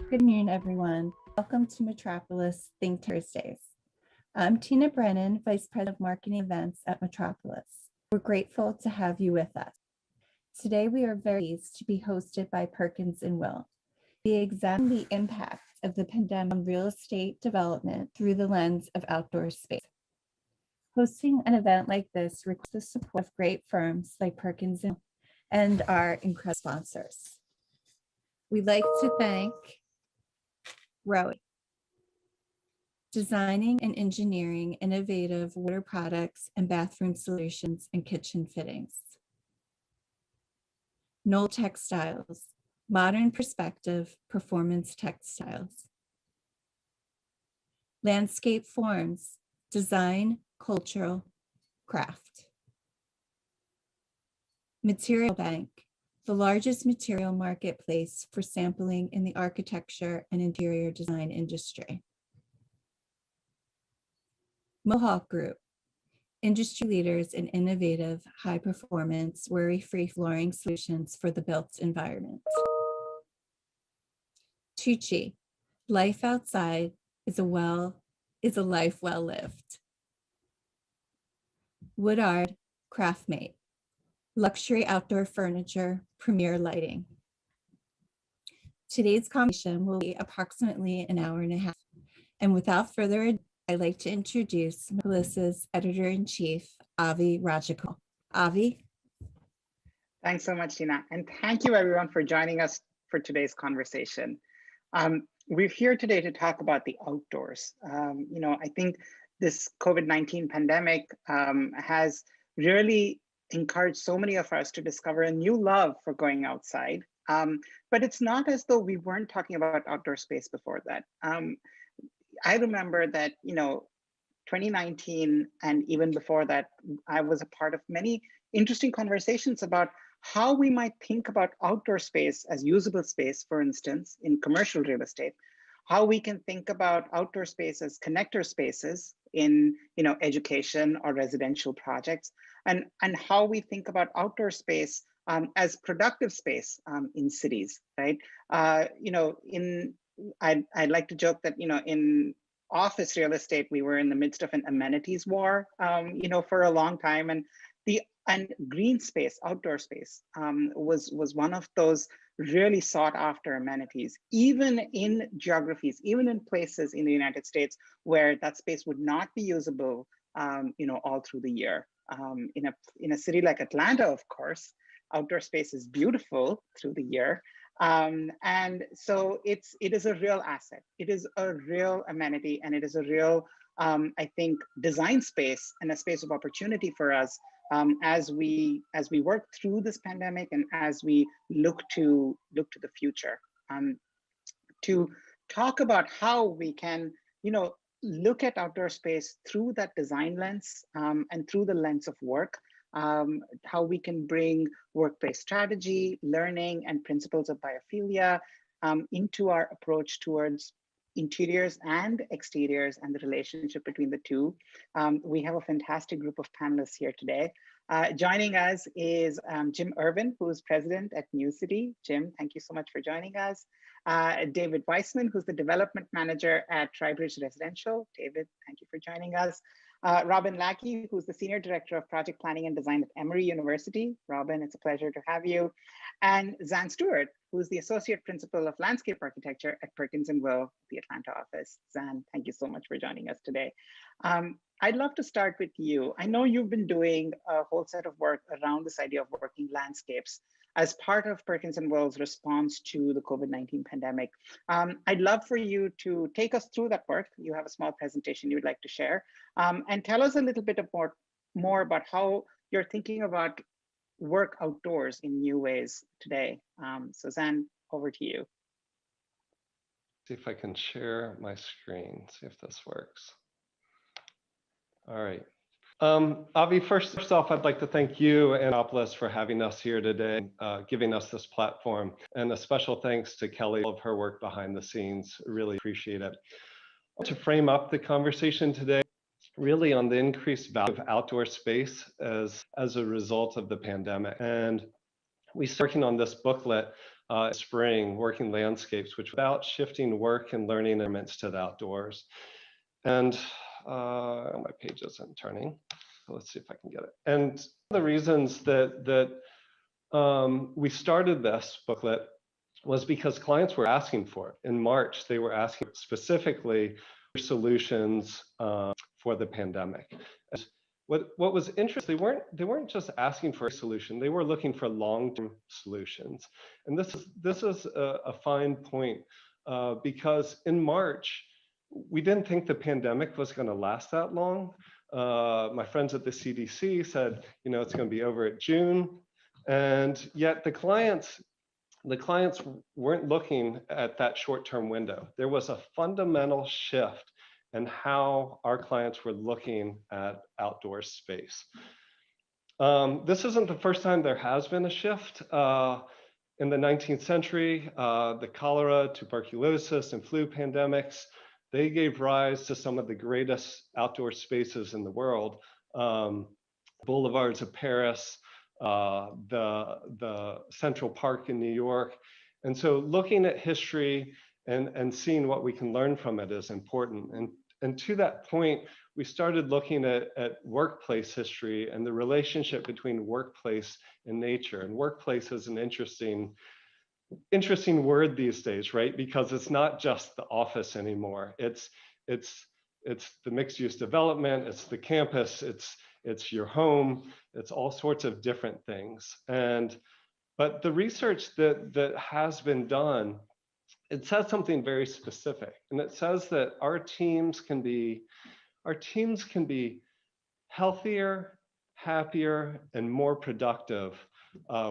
Good afternoon, everyone. Welcome to Metropolis Think Thursdays. I'm Tina Brennan, Vice President of Marketing Events at Metropolis. We're grateful to have you with us. Today, we are very pleased to be hosted by Perkins and Will. We examine the impact of the pandemic on real estate development through the lens of outdoor space. Hosting an event like this requires the support of great firms like Perkins and Will and our incredible sponsors. We'd like to thank Rowie, designing and engineering innovative water products and bathroom solutions and kitchen fittings. Knoll Textiles, modern perspective performance textiles. Landscape Forms, design, cultural, craft. Material Bank, the largest material marketplace for sampling in the architecture and interior design industry. Mohawk Group, industry leaders in innovative, high-performance, worry-free flooring solutions for the built environment. Tucci, life outside is a life well lived. Woodard, Craftmate, luxury outdoor furniture, premier lighting. Today's conversation will be approximately an hour and a half. And without further ado, I'd like to introduce Melissa's Editor-in-Chief, Avi Rajagopal. Avi? Thanks so much, Tina. And thank you everyone for joining us for today's conversation. We're here today to talk about the outdoors. I think this COVID-19 pandemic has really encouraged so many of us to discover a new love for going outside. But it's not as though we weren't talking about outdoor space before that. I remember that, 2019 and even before that, I was a part of many interesting conversations about how we might think about outdoor space as usable space, for instance, in commercial real estate, how we can think about outdoor space as connector spaces in education or residential projects, and how we think about outdoor space as productive space in cities, right? I'd like to joke that in office real estate we were in the midst of an amenities war, for a long time, and green space, outdoor space, was one of those really sought after amenities, even in geographies, even in places in the United States where that space would not be usable, all through the year. In a city like Atlanta, of course, outdoor space is beautiful through the year. And so it is a real asset. It is a real amenity, and it is a real, I think, design space and a space of opportunity for us as we work through this pandemic and as we look to the future. To talk about how we can, look at outdoor space through that design lens and through the lens of work. How we can bring workplace strategy, learning, and principles of biophilia into our approach towards interiors and exteriors and the relationship between the two. We have a fantastic group of panelists here today. Joining us is Jim Irvin, who is president at New City. Jim, thank you so much for joining us. David Weissman, who's the development manager at Tribridge Residential. David, thank you for joining us. Robin Lackey, who's the Senior Director of Project Planning and Design at Emory University. Robin, it's a pleasure to have you. And Zan Stewart, who's the Associate Principal of Landscape Architecture at Perkins and Will, the Atlanta office. Zan, thank you so much for joining us today. I'd love to start with you. I know you've been doing a whole set of work around this idea of working landscapes as part of Perkins and Will's response to the COVID-19 pandemic. I'd love for you to take us through that work. You have a small presentation you'd like to share, and tell us a little bit more about how you're thinking about work outdoors in new ways today. So Zan, over to you. See if I can share my screen, see if this works. All right. Avi, first off, I'd like to thank you and Metropolis for having us here today, giving us this platform, and a special thanks to Kelly for her work behind the scenes. Really appreciate it. To frame up the conversation today, really on the increased value of outdoor space as a result of the pandemic. And we started working on this booklet spring, working landscapes, which was about shifting work and learning environments to the outdoors. And my page isn't turning. So let's see if I can get it. And one of the reasons that we started this booklet was because clients were asking for it. In March, they were asking specifically for solutions for the pandemic. And what was interesting, they weren't just asking for a solution, they were looking for long-term solutions. And this is a fine point because in March, we didn't think the pandemic was going to last that long. My friends at the CDC said, it's going to be over at June. And yet the clients weren't looking at that short-term window. There was a fundamental shift in how our clients were looking at outdoor space. This isn't the first time there has been a shift. In the 19th century, the cholera, tuberculosis, and flu pandemics, they gave rise to some of the greatest outdoor spaces in the world. Boulevards of Paris, the Central Park in New York. And so looking at history and seeing what we can learn from it is important. And to that point, we started looking at workplace history and the relationship between workplace and nature. And workplace is an interesting word these days, right? Because it's not just the office anymore. It's the mixed-use development, it's the campus, it's your home, it's all sorts of different things. But the research that has been done, it says something very specific, and it says that our teams can be healthier, happier, and more productive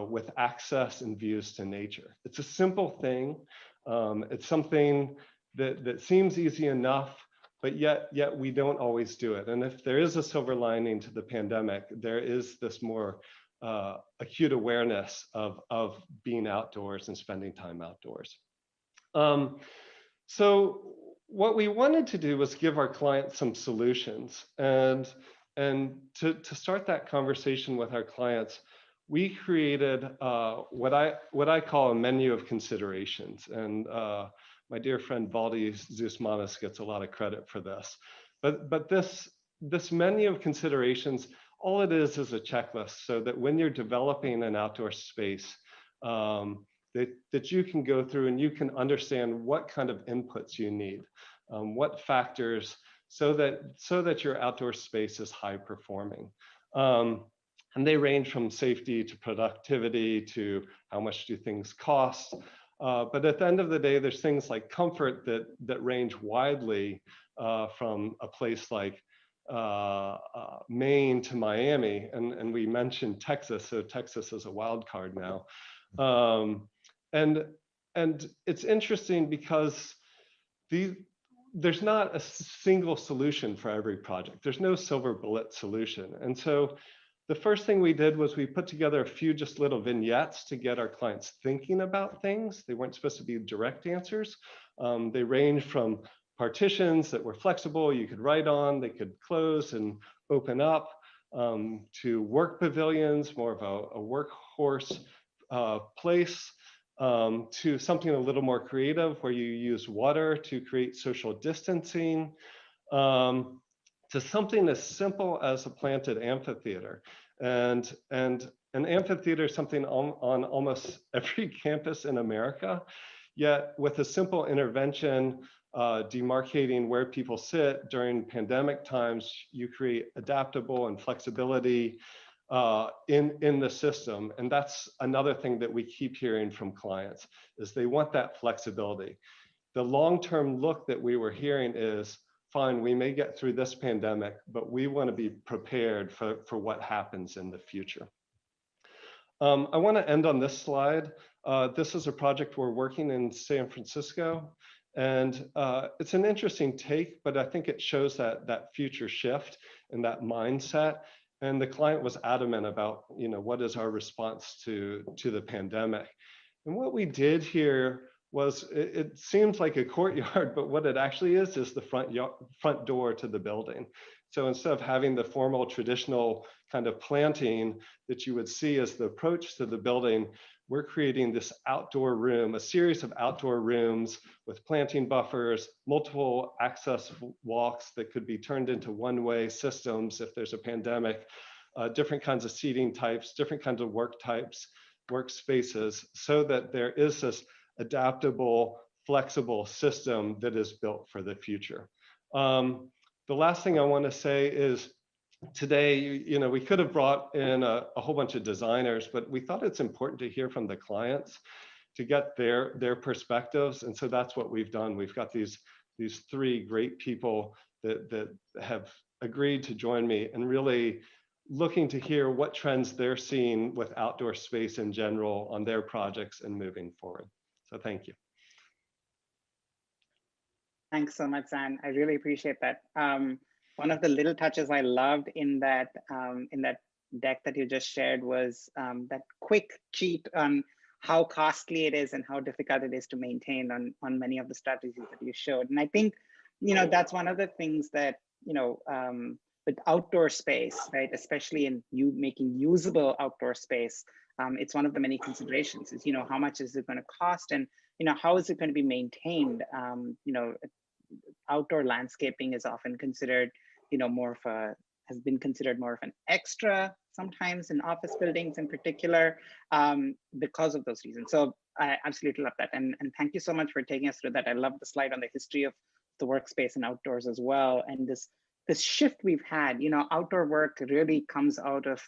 with access and views to nature. It's a simple thing. It's something that seems easy enough, but yet we don't always do it. And if there is a silver lining to the pandemic, there is this more acute awareness of being outdoors and spending time outdoors. So what we wanted to do was give our clients some solutions, and to start that conversation with our clients, we created what I call a menu of considerations. And my dear friend Valdi Zusmanis gets a lot of credit for this. But this menu of considerations, all it is a checklist so that when you're developing an outdoor space, that you can go through and you can understand what kind of inputs you need, what factors, so that your outdoor space is high performing. And they range from safety to productivity to how much do things cost. But at the end of the day, there's things like comfort that range widely from a place like Maine to Miami, and we mentioned Texas, so Texas is a wild card now. And it's interesting because there's not a single solution for every project. There's no silver bullet solution. And so the first thing we did was we put together a few just little vignettes to get our clients thinking about things. They weren't supposed to be direct answers. They range from partitions that were flexible, you could write on, they could close and open up, to work pavilions, more of a workhorse place, to something a little more creative where you use water to create social distancing, to something as simple as a planted amphitheater. And an amphitheater is something on almost every campus in America, yet with a simple intervention, demarcating where people sit during pandemic times, you create adaptable and flexibility in the system. And that's another thing that we keep hearing from clients, is they want that flexibility. The long-term look that we were hearing is, fine, we may get through this pandemic, but we want to be prepared for what happens in the future. I want to end on this slide. This is a project we're working in San Francisco, and it's an interesting take, but I think it shows that future shift and that mindset. And the client was adamant about, what is our response to the pandemic? And what we did here was, it seems like a courtyard, but what it actually is the front door to the building. So instead of having the formal traditional kind of planting that you would see as the approach to the building, we're creating this outdoor room, a series of outdoor rooms with planting buffers, multiple access walks that could be turned into one-way systems if there's a pandemic, different kinds of seating types, different kinds of work types, workspaces, so that there is this adaptable, flexible system that is built for the future. The last thing I want to say is today, we could have brought in a whole bunch of designers, but we thought it's important to hear from the clients to get their perspectives. And so that's what we've done. We've got these three great people that have agreed to join me and really looking to hear what trends they're seeing with outdoor space in general on their projects and moving forward. So thank you. Thanks so much, Zan. I really appreciate that. One of the little touches I loved in that deck that you just shared was that quick cheat on how costly it is and how difficult it is to maintain on many of the strategies that you showed. And I think, that's one of the things that, with outdoor space, right, especially in you making usable outdoor space, it's one of the many considerations is, how much is it going to cost, and, how is it going to be maintained? Outdoor landscaping is often considered, has been considered more of an extra sometimes in office buildings in particular, because of those reasons. So I absolutely love that. And thank you so much for taking us through that. I love the slide on the history of the workspace and outdoors as well. And this shift we've had, outdoor work really comes out of,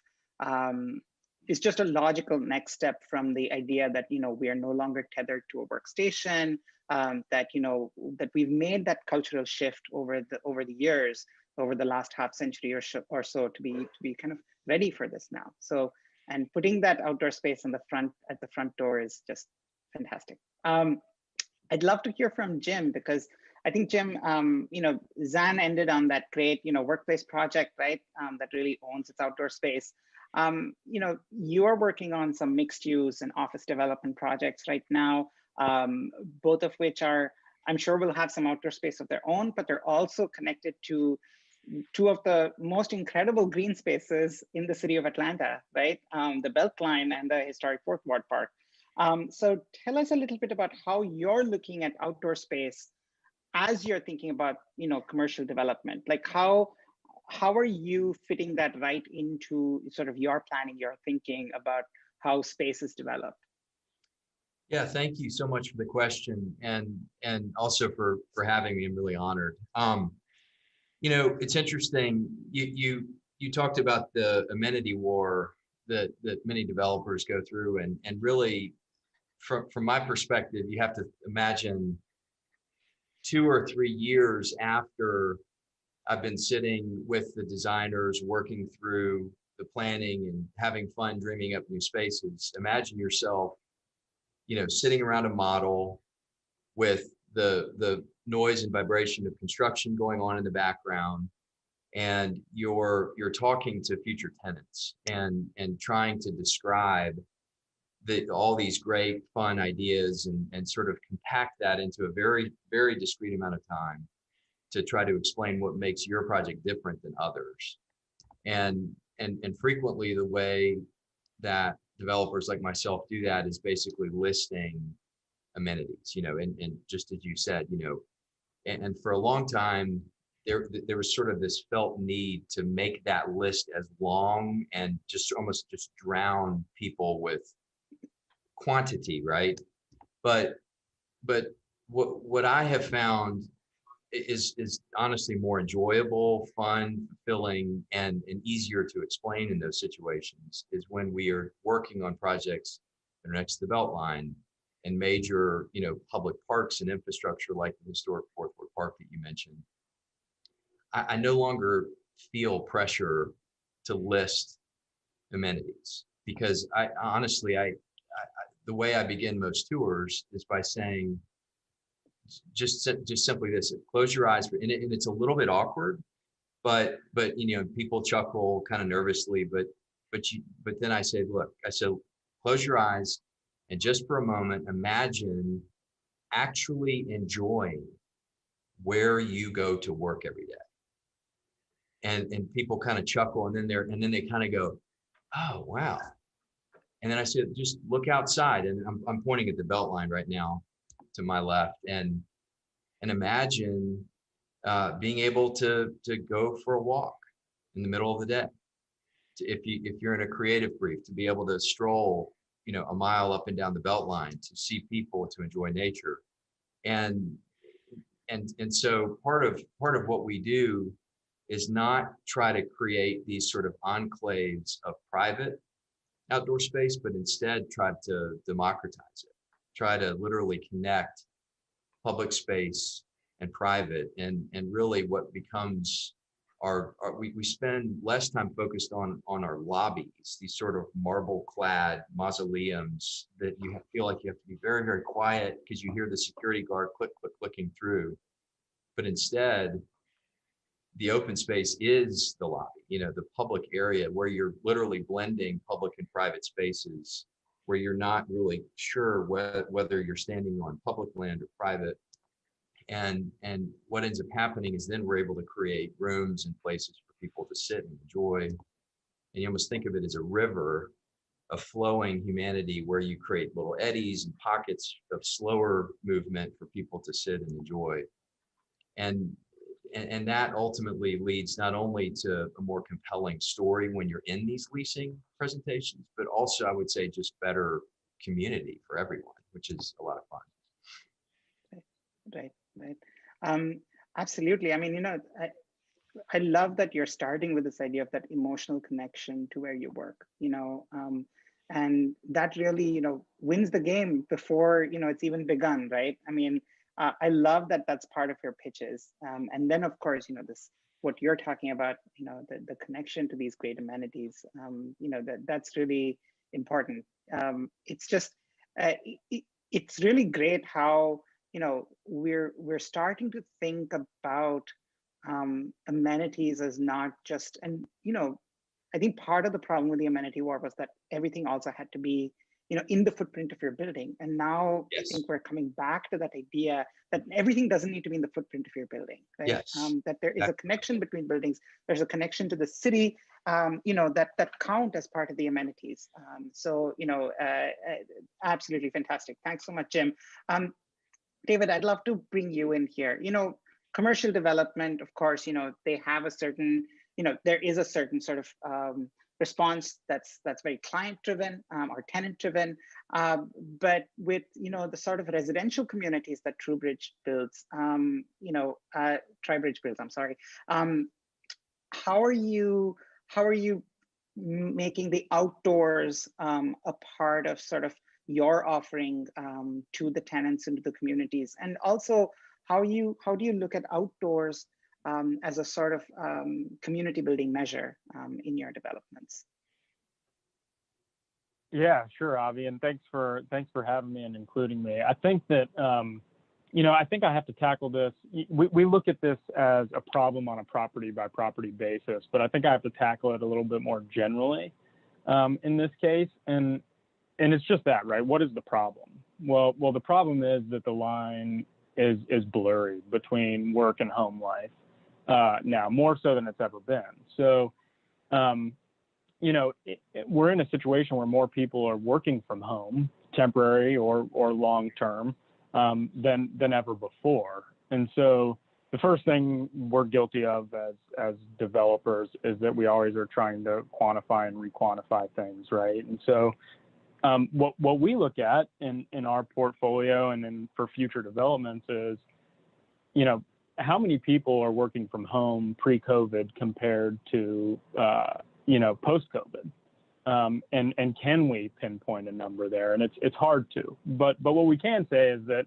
it's just a logical next step from the idea that, we are no longer tethered to a workstation, that we've made that cultural shift over the years, over the last half century or so to be kind of ready for this now. So, and putting that outdoor space at the front door is just fantastic. I'd love to hear from Jim, because I think Jim, Zan ended on that great, workplace project, right? That really owns its outdoor space. You're working on some mixed use and office development projects right now, both of which are, I'm sure will have some outdoor space of their own, but they're also connected to two of the most incredible green spaces in the city of Atlanta, right? The Beltline and the historic Fourth Ward Park. So tell us a little bit about how you're looking at outdoor space as you're thinking about, commercial development. Like how are you fitting that right into sort of your planning, your thinking about how space is developed? Yeah, thank you so much for the question, and also for having me. I'm really honored. It's interesting. You talked about the amenity war that many developers go through, and really, from my perspective, you have to imagine 2 or 3 years after I've been sitting with the designers, working through the planning and having fun dreaming up new spaces. Imagine yourself, sitting around a model with the noise and vibration of construction going on in the background, and you're talking to future tenants and trying to describe all these great fun ideas and sort of compact that into a very, very discrete amount of time to try to explain what makes your project different than others. And frequently the way that developers like myself do that is basically listing amenities, and just as you said, and for a long time, there was sort of this felt need to make that list as long and just almost just drown people with quantity, right? But what I have found is honestly more enjoyable, fun, fulfilling, and easier to explain in those situations is when we are working on projects that are next to the Beltline and major, public parks and infrastructure like the historic Fourth Ward Park that you mentioned. I no longer feel pressure to list amenities, because I honestly, the way I begin most tours is by saying, just simply this: close your eyes, and it's a little bit awkward, but people chuckle kind of nervously, but then I say, look, close your eyes and just for a moment imagine actually enjoying where you go to work every day. And people kind of chuckle, and then they kind of go, oh wow, And then I said, just look outside. And I'm pointing at the Beltline right now to my left, and imagine being able to go for a walk in the middle of the day. If you're in a creative brief, to be able to stroll, a mile up and down the Beltline, to see people, to enjoy nature. And so part of what we do is not try to create these sort of enclaves of private outdoor space, but instead try to democratize it, try to literally connect public space and private, and really what becomes we spend less time focused on our lobbies, these sort of marble clad mausoleums that feel like you have to be very, very quiet because you hear the security guard clicking through. But instead, the open space is the lobby, the public area where you're literally blending public and private spaces, where you're not really sure whether you're standing on public land or private. And what ends up happening is then we're able to create rooms and places for people to sit and enjoy. And you almost think of it as a river of flowing humanity, where you create little eddies and pockets of slower movement for people to sit and enjoy. And that ultimately leads not only to a more compelling story when you're in these leasing presentations, but also, I would say, just better community for everyone, which is a lot of fun. Right. Absolutely. I mean, I love that you're starting with this idea of that emotional connection to where you work, and that really, wins the game before, it's even begun, right? I mean, I love that that's part of your pitches. And then, of course, what you're talking about, the connection to these great amenities, that's really important. It's just, it's really great how, we're starting to think about amenities as not just, and I think part of the problem with the amenity war was that everything also had to be in the footprint of your building. And now Yes. I think we're coming back to that idea that everything doesn't need to be in the footprint of your building, right? Yes. That there is a connection between buildings. There's a connection to the city, that count as part of the amenities. Absolutely fantastic. Thanks so much, Jim. David, I'd love to bring you in here. Commercial development, of course, they have a certain, there is a certain sort of response that's very client driven or tenant driven. But with, the sort of residential communities that TrueBridge builds, TriBridge builds, I'm sorry. How are you making the outdoors a part of sort of your offering to the tenants and to the communities? And also, how do you look at outdoors as a sort of community building measure in your developments? Yeah, sure, Avi, and thanks for having me and including me. I think that I think I have to tackle this. We look at this as a problem on a property by property basis, but I think I have to tackle it a little bit more generally in this case. And it's just that, right? What is the problem? Well, the problem is that the line is blurry between work and home life now, more so than it's ever been. So, we're in a situation where more people are working from home, temporary or long term, than ever before. And so the first thing we're guilty of as developers is that we always are trying to quantify and re-quantify things, right? And so what we look at in our portfolio and then for future developments is, how many people are working from home pre-COVID compared to, post-COVID? And can we pinpoint a number there? And it's hard to, but what we can say is that,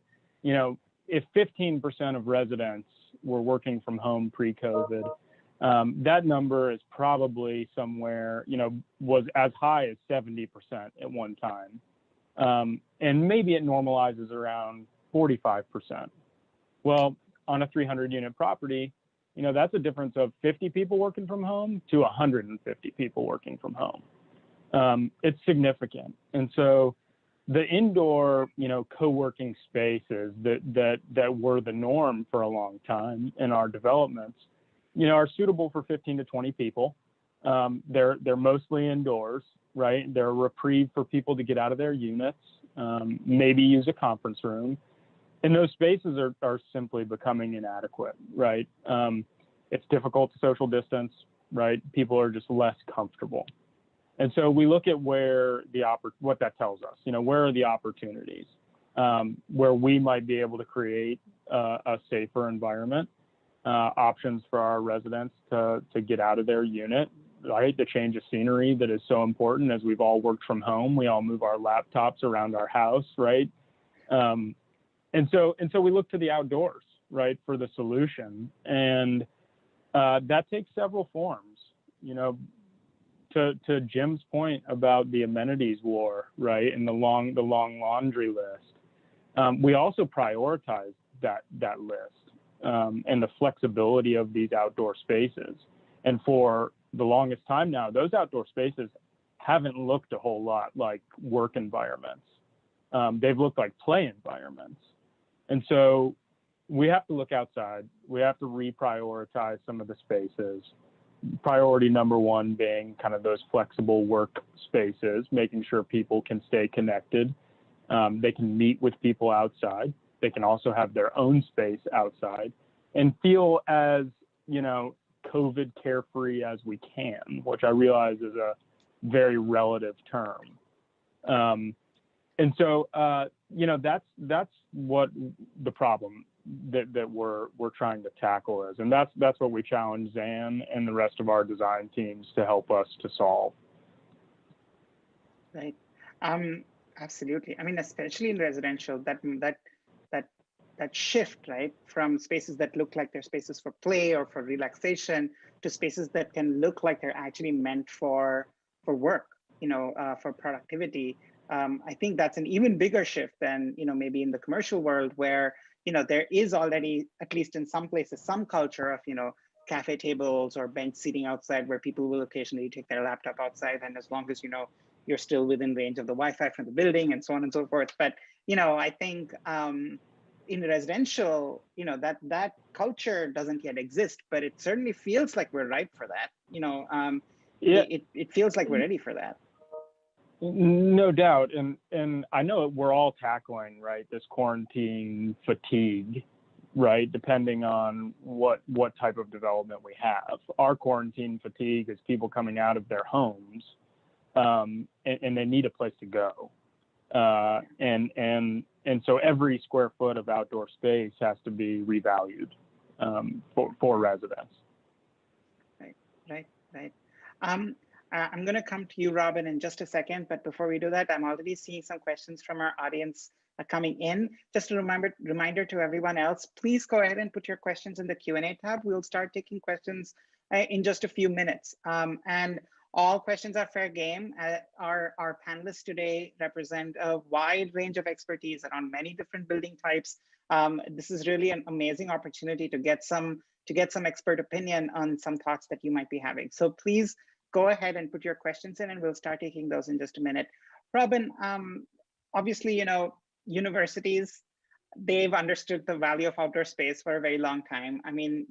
if 15% of residents were working from home pre-COVID, that number is probably somewhere, was as high as 70% at one time. And maybe it normalizes around 45%. Well, on a 300 unit property, that's a difference of 50 people working from home to 150 people working from home. It's significant. And so the indoor, co-working spaces that were the norm for a long time in our developments, are suitable for 15 to 20 people. They're mostly indoors, right? They're a reprieve for people to get out of their units, maybe use a conference room. And those spaces are simply becoming inadequate, right? It's difficult to social distance, right? People are just less comfortable. And so we look at where what that tells us, where are the opportunities where we might be able to create a safer environment, options for our residents to get out of their unit, right? The change of scenery that is so important as we've all worked from home. We all move our laptops around our house, right? And so we look to the outdoors, right, for the solution. And that takes several forms, to Jim's point about the amenities war, right, and the long laundry list. We also prioritize that list and the flexibility of these outdoor spaces. And for the longest time now, those outdoor spaces haven't looked a whole lot like work environments. They've looked like play environments. And so we have to look outside. We have to reprioritize some of the spaces. Priority number one being kind of those flexible work spaces, making sure people can stay connected. They can meet with people outside. They can also have their own space outside and feel as, COVID carefree as we can, which I realize is a very relative term. And so, that's what the problem that we're trying to tackle is, and that's what we challenge Zan and the rest of our design teams to help us to solve. Right. Absolutely. I mean, especially in residential, that shift, right, from spaces that look like they're spaces for play or for relaxation to spaces that can look like they're actually meant for work, for productivity. I think that's an even bigger shift than, maybe in the commercial world where, there is already, at least in some places, some culture of, cafe tables or bench seating outside where people will occasionally take their laptop outside. And as long as, you're still within range of the Wi-Fi from the building and so on and so forth. But, I think in residential, that culture doesn't yet exist, but it certainly feels like we're ripe for that. It feels like we're ready for that. No doubt. And I know we're all tackling, right, this quarantine fatigue, right, depending on what type of development we have. Our quarantine fatigue is people coming out of their homes and they need a place to go. And so every square foot of outdoor space has to be revalued for residents. Right. I'm going to come to you, Robin, in just a second. But before we do that, I'm already seeing some questions from our audience coming in. Just a reminder to everyone else, please go ahead and put your questions in the Q&A tab. We'll start taking questions in just a few minutes. And all questions are fair game. Our panelists today represent a wide range of expertise around many different building types. This is really an amazing opportunity to get some expert opinion on some thoughts that you might be having. So please go ahead and put your questions in, and we'll start taking those in just a minute. Robin, obviously, universities, they've understood the value of outdoor space for a very long time. I mean,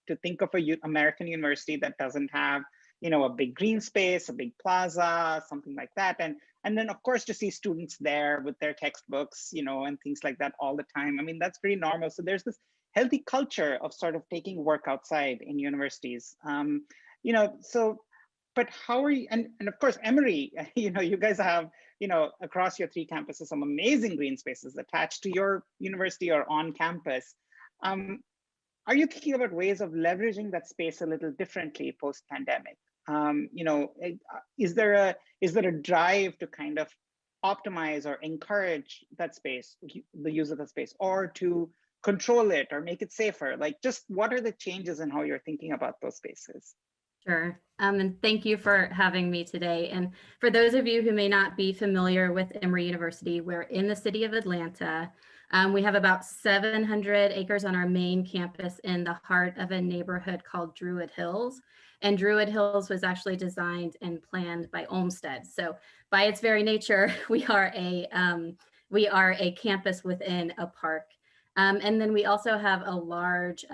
to think of a American university that doesn't have, a big green space, a big plaza, something like that. And then of course, to see students there with their textbooks, and things like that all the time. I mean, that's pretty normal. So there's this healthy culture of sort of taking work outside in universities. But how are you, and of course, Emory, you guys have, across your 3 campuses, some amazing green spaces attached to your university or on campus. Are you thinking about ways of leveraging that space a little differently post-pandemic? Is there a drive to kind of optimize or encourage that space, the use of the space, or to control it or make it safer? Like, just what are the changes in how you're thinking about those spaces? Sure. And thank you for having me today. And for those of you who may not be familiar with Emory University, we're in the city of Atlanta. We have about 700 acres on our main campus in the heart of a neighborhood called Druid Hills. And Druid Hills was actually designed and planned by Olmsted. So by its very nature, we are a campus within a park. And then we also have a large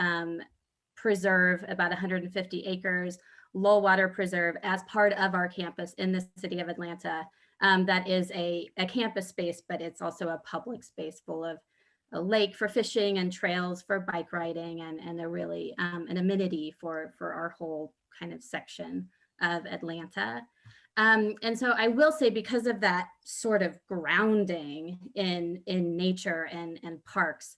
preserve, about 150 acres Lowell Water Preserve as part of our campus in the city of Atlanta. That is a campus space, but it's also a public space full of a lake for fishing and trails for bike riding, and a really an amenity for our whole kind of section of Atlanta. And so I will say, because of that sort of grounding in nature and parks,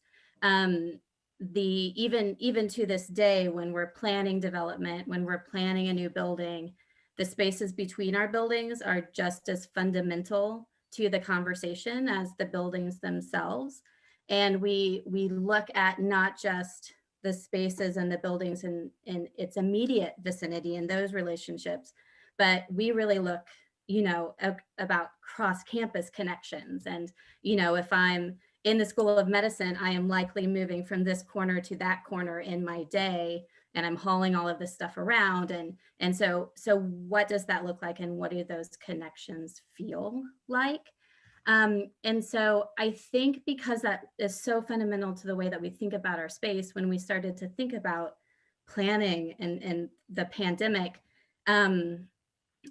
even to this day, when we're planning development, when we're planning a new building, the spaces between our buildings are just as fundamental to the conversation as the buildings themselves. And we look at not just the spaces and the buildings in its immediate vicinity and those relationships, but we really look, about cross-campus connections. And, if I'm in the School of Medicine, I am likely moving from this corner to that corner in my day, and I'm hauling all of this stuff around. And so what does that look like, and what do those connections feel like? And so I think, because that is so fundamental to the way that we think about our space, when we started to think about planning and the pandemic,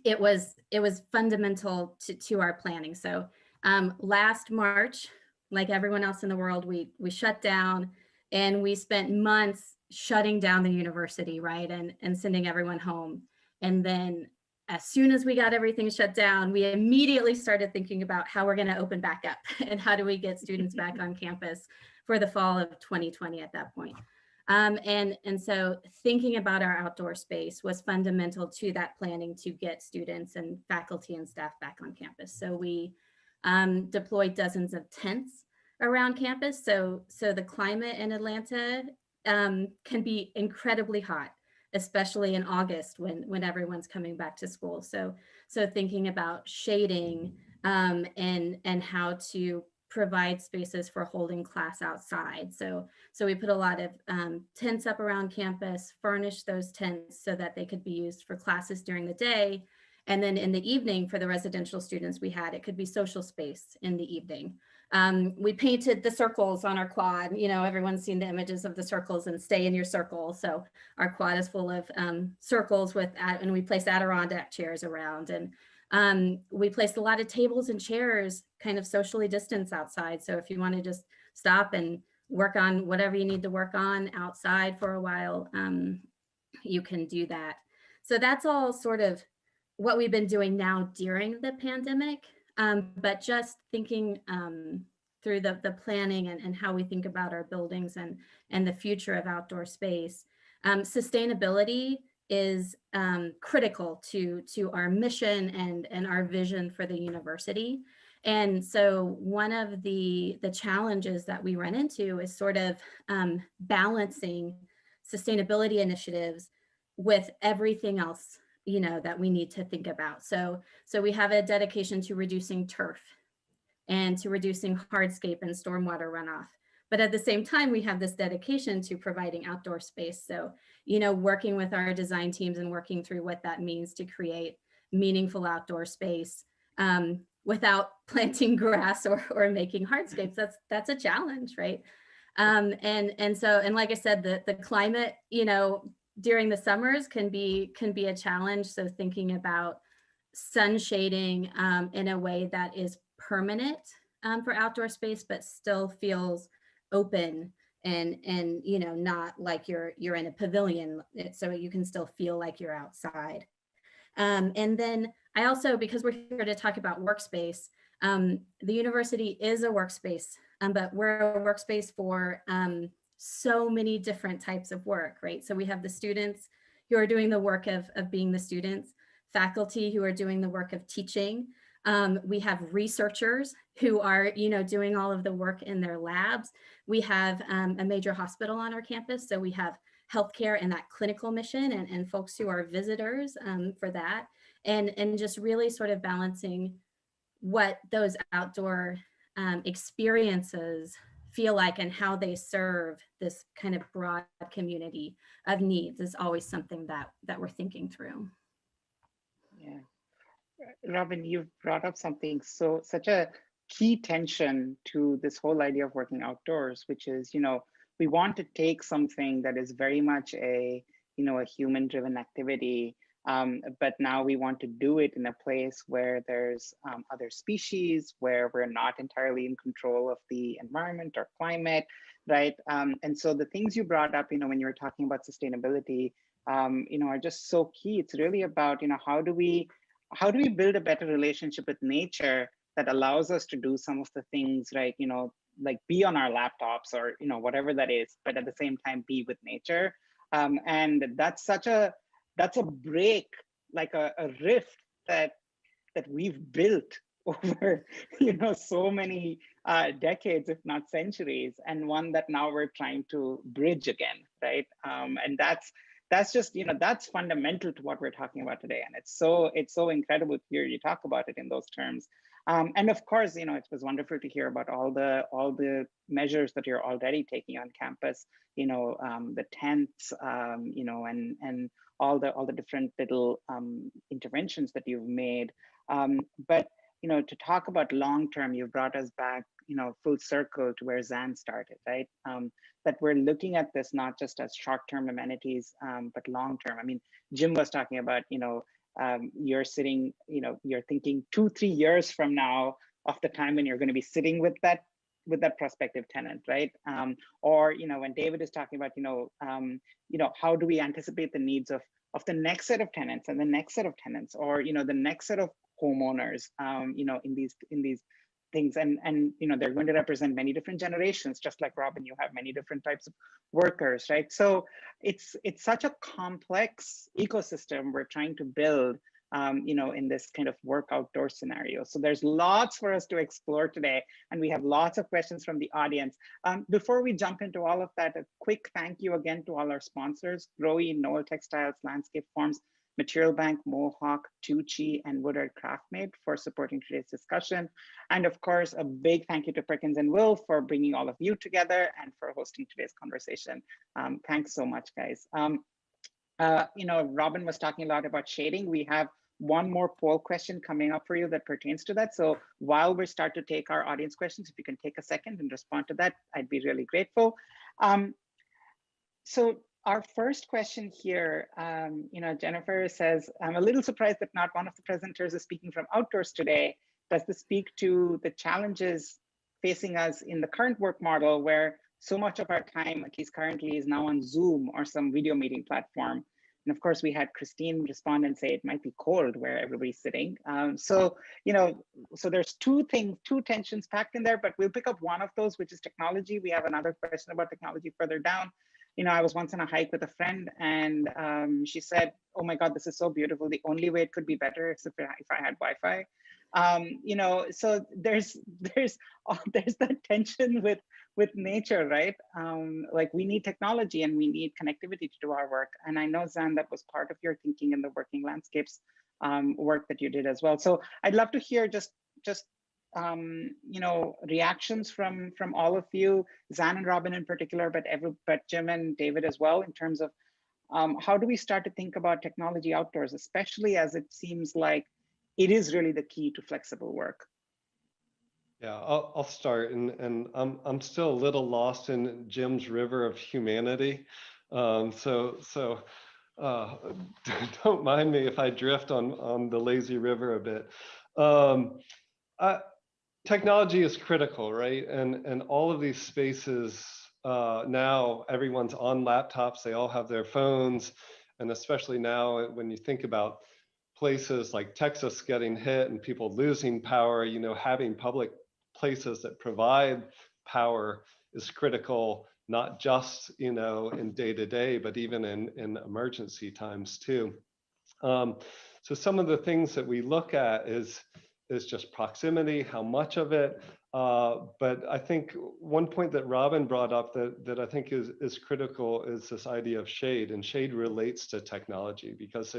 it was fundamental to our planning. So last March, like everyone else in the world, we shut down, and we spent months shutting down the university, right? And sending everyone home. And then as soon as we got everything shut down, we immediately started thinking about how we're going to open back up and how do we get students back on campus for the fall of 2020 at that point. And so thinking about our outdoor space was fundamental to that planning to get students and faculty and staff back on campus. So we deployed dozens of tents around campus. So the climate in Atlanta can be incredibly hot, especially in August when everyone's coming back to school. So thinking about shading and how to provide spaces for holding class outside. So we put a lot of tents up around campus, furnished those tents so that they could be used for classes during the day. And then in the evening, for the residential students we had, it could be social space in the evening. We painted the circles on our quad. Everyone's seen the images of the circles and stay in your circle. So our quad is full of circles and we placed Adirondack chairs around. And we placed a lot of tables and chairs kind of socially distanced outside. So if you want to just stop and work on whatever you need to work on outside for a while, you can do that. So that's all sort of what we've been doing now during the pandemic. But just thinking through the planning and how we think about our buildings and the future of outdoor space, sustainability is critical to our mission and our vision for the university. And so one of the challenges that we run into is sort of balancing sustainability initiatives with everything else that we need to think about. So we have a dedication to reducing turf and to reducing hardscape and stormwater runoff. But at the same time, we have this dedication to providing outdoor space. So, working with our design teams and working through what that means to create meaningful outdoor space without planting grass or making hardscapes, that's a challenge, right? And like I said, the climate, during the summers can be a challenge. So thinking about sun shading in a way that is permanent for outdoor space, but still feels open and not like you're in a pavilion, so you can still feel like you're outside. And then I also, because we're here to talk about workspace, the university is a workspace, but we're a workspace for so many different types of work, right? So we have the students who are doing the work of being the students, faculty who are doing the work of teaching. We have researchers who are, doing all of the work in their labs. We have a major hospital on our campus. So we have healthcare and that clinical mission and folks who are visitors for that. And just really sort of balancing what those outdoor experiences feel like and how they serve this kind of broad community of needs is always something that we're thinking through. Yeah. Robin, you've brought up such a key tension to this whole idea of working outdoors, which is, we want to take something that is very much a human-driven activity But now we want to do it in a place where there's other species, where we're not entirely in control of the environment or climate, right? And so the things you brought up, when you were talking about sustainability, are just so key. It's really about, how do we build a better relationship with nature that allows us to do some of the things, right? Like be on our laptops or, whatever that is, but at the same time be with nature. And that's a break, like a rift that we've built over, so many decades, if not centuries, and one that now we're trying to bridge again, right? And that's just, that's fundamental to what we're talking about today. And it's so incredible to hear you talk about it in those terms. And of course, it was wonderful to hear about all the measures that you're already taking on campus, the tents, and all the different little interventions that you've made. But to talk about long term, you brought us back, full circle to where Zan started, right? That we're looking at this not just as short-term amenities, but long-term. I mean, Jim was talking about, you're sitting, you're thinking 2-3 years from now of the time when you're going to be sitting with that prospective tenant, right? Or, when David is talking about, how do we anticipate the needs of the next set of tenants and the next set of tenants, or, the next set of homeowners, in these things, and they're going to represent many different generations, just like Robin, you have many different types of workers, right? So it's such a complex ecosystem we're trying to build, in this kind of work outdoor scenario. So there's lots for us to explore today, and we have lots of questions from the audience. Before we jump into all of that, a quick thank you again to all our sponsors: Growy, Noel Textiles, Landscape Forms, Material Bank, Mohawk, Tucci, and Woodard Craftmade for supporting today's discussion. And of course, a big thank you to Perkins and Will for bringing all of you together and for hosting today's conversation. Thanks so much, guys. Robin was talking a lot about shading. We have one more poll question coming up for you that pertains to that. So while we start to take our audience questions, if you can take a second and respond to that, I'd be really grateful. So our first question here, Jennifer says, I'm a little surprised that not one of the presenters is speaking from outdoors today. Does this speak to the challenges facing us in the current work model, where so much of our time, at least currently, is now on Zoom or some video meeting platform? And of course, we had Christine respond and say it might be cold where everybody's sitting. So there's two tensions packed in there, but we'll pick up one of those, which is technology. We have another question about technology further down. I was once on a hike with a friend, and she said, "Oh my God, this is so beautiful. The only way it could be better is if I had Wi-Fi." So there's that tension with nature, right? Like, we need technology and we need connectivity to do our work. And I know, Zan, that was part of your thinking in the Working Landscapes work that you did as well. So I'd love to hear just reactions from all of you, Zan and Robin in particular, but Jim and David as well, in terms of how do we start to think about technology outdoors, especially as it seems like it is really the key to flexible work. Yeah, I'll start, and I'm still a little lost in Jim's river of humanity, so don't mind me if I drift on the lazy river a bit. Technology is critical, right? And all of these spaces, now everyone's on laptops, they all have their phones, and especially now when you think about places like Texas getting hit and people losing power, having public places that provide power is critical, not just, in day-to-day, but even in emergency times too. So some of the things that we look at is just proximity, how much of it, but I think one point that Robin brought up that I think is critical is this idea of shade, and shade relates to technology, because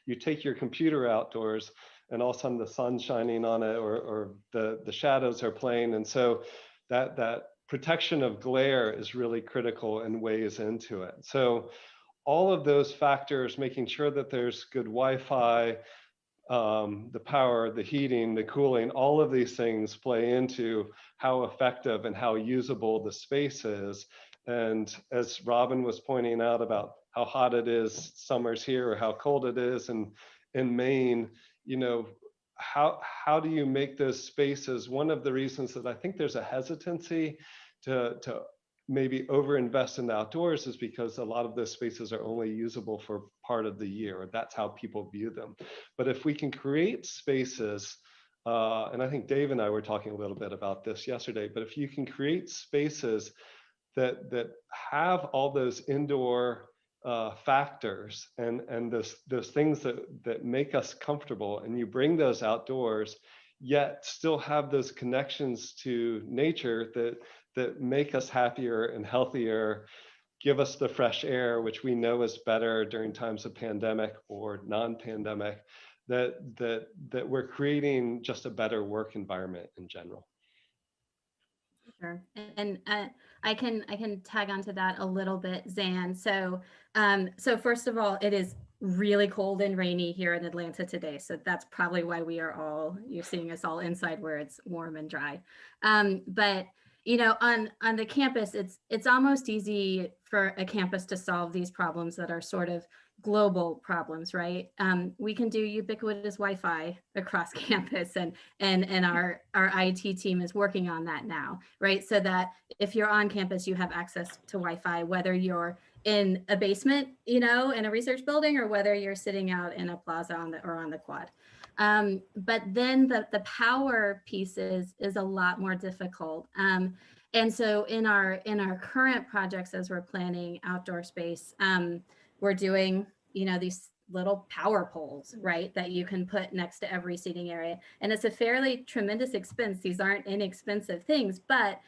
you take your computer outdoors and all of a sudden the sun's shining on it, or the shadows are playing. And so that protection of glare is really critical and weighs into it. So all of those factors, making sure that there's good Wi-Fi, the power, the heating, the cooling, all of these things play into how effective and how usable the space is. And as Robin was pointing out about how hot it is, summers here, or how cold it is in Maine, you know, how do you make those spaces? One of the reasons that I think there's a hesitancy to maybe overinvest in the outdoors is because a lot of those spaces are only usable for part of the year, or that's how people view them. But if we can create spaces, and I think Dave and I were talking a little bit about this yesterday, but if you can create spaces that have all those indoor factors and those things that make us comfortable, and you bring those outdoors, yet still have those connections to nature that make us happier and healthier, give us the fresh air, which we know is better during times of pandemic or non-pandemic, that we're creating just a better work environment in general. Sure. And I can tag onto that a little bit, Zan. So first of all, it is really cold and rainy here in Atlanta today. So that's probably why you're seeing us all inside where it's warm and dry. But you know, on the campus, it's almost easy for a campus to solve these problems that are sort of global problems, right? We can do ubiquitous Wi-Fi across campus, and our IT team is working on that now, right? So that if you're on campus, you have access to Wi-Fi, whether you're in a basement, you know, in a research building, or whether you're sitting out in a plaza on the quad. But then the power piece is a lot more difficult. And so in our current projects, as we're planning outdoor space, we're doing, you know, these little power poles, right, that you can put next to every seating area. And it's a fairly tremendous expense. These aren't inexpensive things, but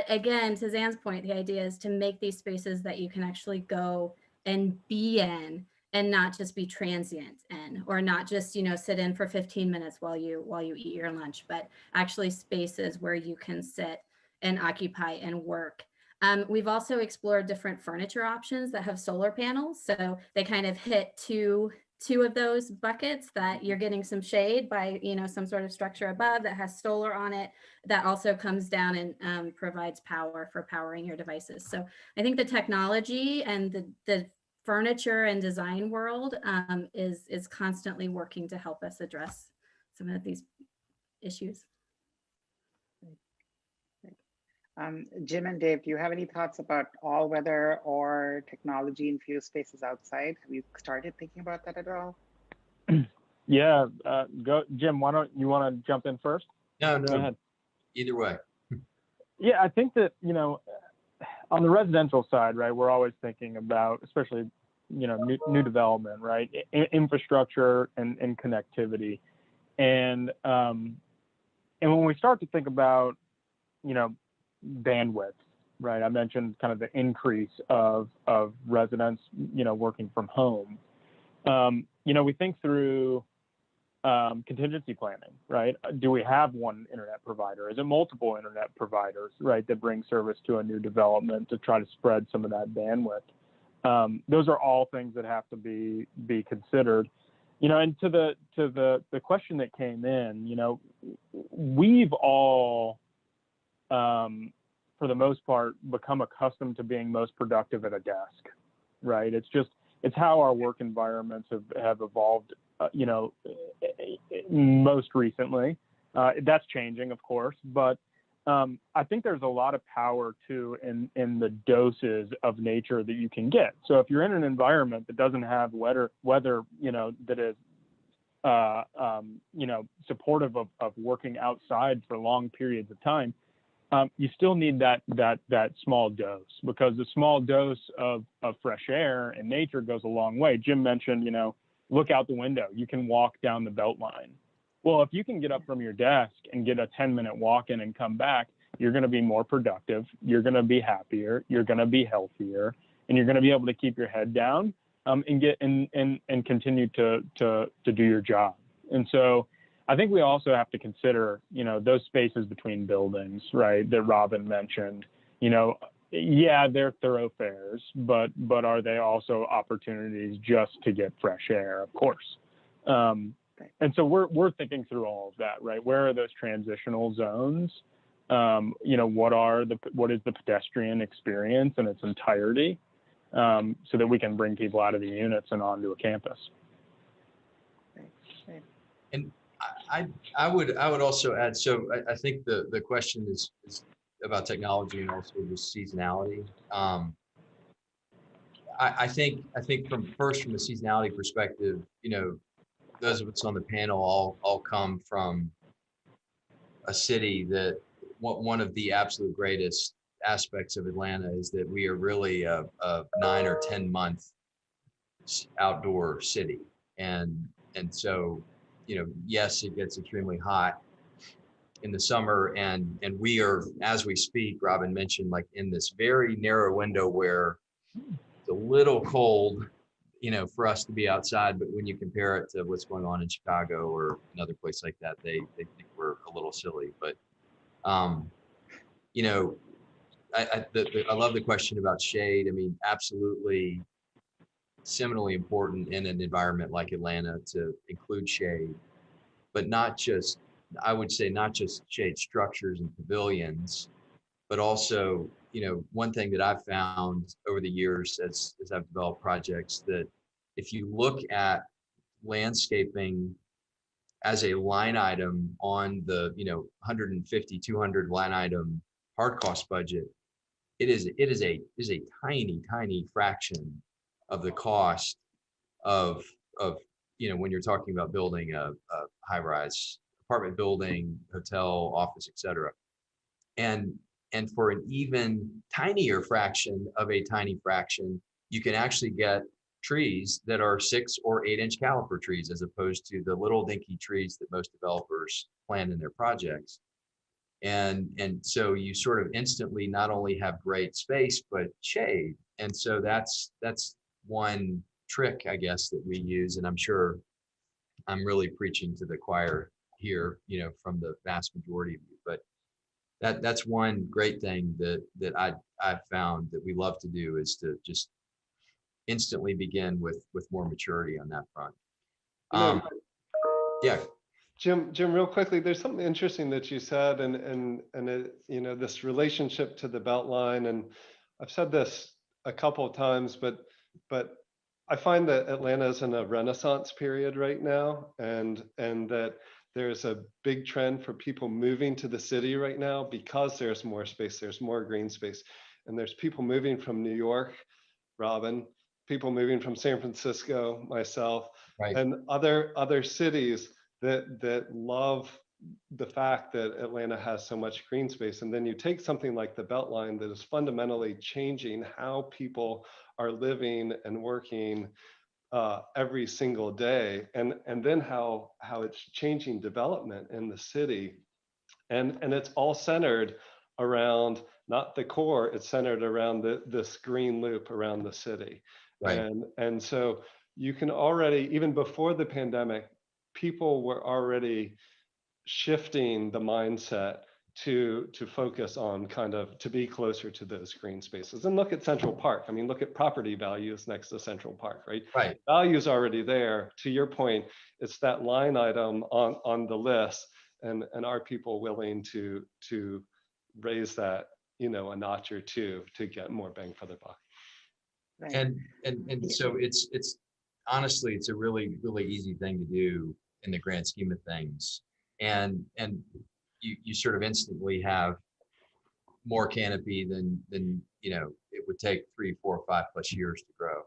again, to Zan's point, the idea is to make these spaces that you can actually go and be in, and not just be transient in, or not just, you know, sit in for 15 minutes while you eat your lunch, but actually spaces where you can sit and occupy and work. We've also explored different furniture options that have solar panels. So they kind of hit two of those buckets, that you're getting some shade by, you know, some sort of structure above that has solar on it, that also comes down and provides power for powering your devices. So I think the technology and the furniture and design world is constantly working to help us address some of these issues. Jim and Dave, do you have any thoughts about all weather or technology infused spaces outside? Have you started thinking about that at all? Yeah, go, Jim. Why don't you want to jump in first? No, Go ahead. either way. Yeah, I think that, you know, on the residential side, right, we're always thinking about, especially, you know, new development, right, infrastructure and connectivity, and when we start to think about, you know, bandwidth, right, I mentioned kind of the increase of residents, you know, working from home. You know, we think through contingency planning, right? Do we have one internet provider? Is it multiple internet providers, right, that bring service to a new development to try to spread some of that bandwidth? Those are all things that have to be considered. You know, and to the question that came in, you know, we've all, for the most part, become accustomed to being most productive at a desk, right? It's how our work environments have evolved, you know, most recently. That's changing, of course, but I think there's a lot of power too in the doses of nature that you can get. So if you're in an environment that doesn't have weather, you know, that is, you know, supportive of working outside for long periods of time, you still need that small dose, because the small dose of fresh air and nature goes a long way. Jim mentioned, you know, look out the window. You can walk down the belt line. Well, if you can get up from your desk and get a 10-minute walk in and come back, you're going to be more productive. You're going to be happier. You're going to be healthier, and you're going to be able to keep your head down and get and continue to do your job. And so I think we also have to consider, you know, those spaces between buildings, right, that Robin mentioned. You know, yeah, they're thoroughfares, but are they also opportunities just to get fresh air? Of course. And so we're thinking through all of that, right? Where are those transitional zones? You know, what is the pedestrian experience in its entirety? so that we can bring people out of the units and onto a campus. And I would also add, so I think the question is about technology and also just seasonality. I think from a seasonality perspective, those of us on the panel all come from a city that one of the absolute greatest aspects of Atlanta is that we are really a 9 or 10 month outdoor city. And so, yes, it gets extremely hot in the summer, and we are, as we speak, Robin mentioned, like in this very narrow window where it's a little cold, for us to be outside, but when you compare it to what's going on in Chicago or another place like that, they think we're a little silly. But I love the question about shade. I mean, absolutely seminally important in an environment like Atlanta to include shade, but not just, I would say, not just shade structures and pavilions, but also, one thing that I've found over the years as I've developed projects, that if you look at landscaping as a line item on the 150, 200 line item hard cost budget, it is a tiny fraction of the cost of when you're talking about building a high-rise apartment building, hotel, office, etc. And for an even tinier fraction of a tiny fraction, you can actually get trees that are 6 or 8 inch caliper trees, as opposed to the little dinky trees that most developers plan in their projects. And so you sort of instantly not only have great space, but shade. And so that's one trick, I guess, that we use. And I'm sure I'm really preaching to the choir here, from the vast majority of you, but that's one great thing that I've found that we love to do, is to just instantly begin with more maturity on that front. Yeah. Jim, real quickly, there's something interesting that you said, and it, this relationship to the Beltline, and I've said this a couple of times, but I find that Atlanta is in a renaissance period right now, and that there's a big trend for people moving to the city right now because there's more space, there's more green space, and there's people moving from New York, Robin, people moving from San Francisco, myself, right, and other cities that love the fact that Atlanta has so much green space. And then you take something like the Beltline that is fundamentally changing how people are living and working every single day, and then how it's changing development in the city, and it's all centered around not the core, it's centered around this green loop around the city. right. And so you can already, even before the pandemic, people were already shifting the mindset to focus on to be closer to those green spaces. And look at Central Park. I mean, look at property values next to Central Park, right? Right. Value's already there. To your point, it's that line item on the list, and are people willing to raise that, a notch or two to get more bang for their buck? Right. And so it's honestly, it's a really easy thing to do in the grand scheme of things, and you sort of instantly have more canopy than it would take 3, 4, 5 plus years to grow.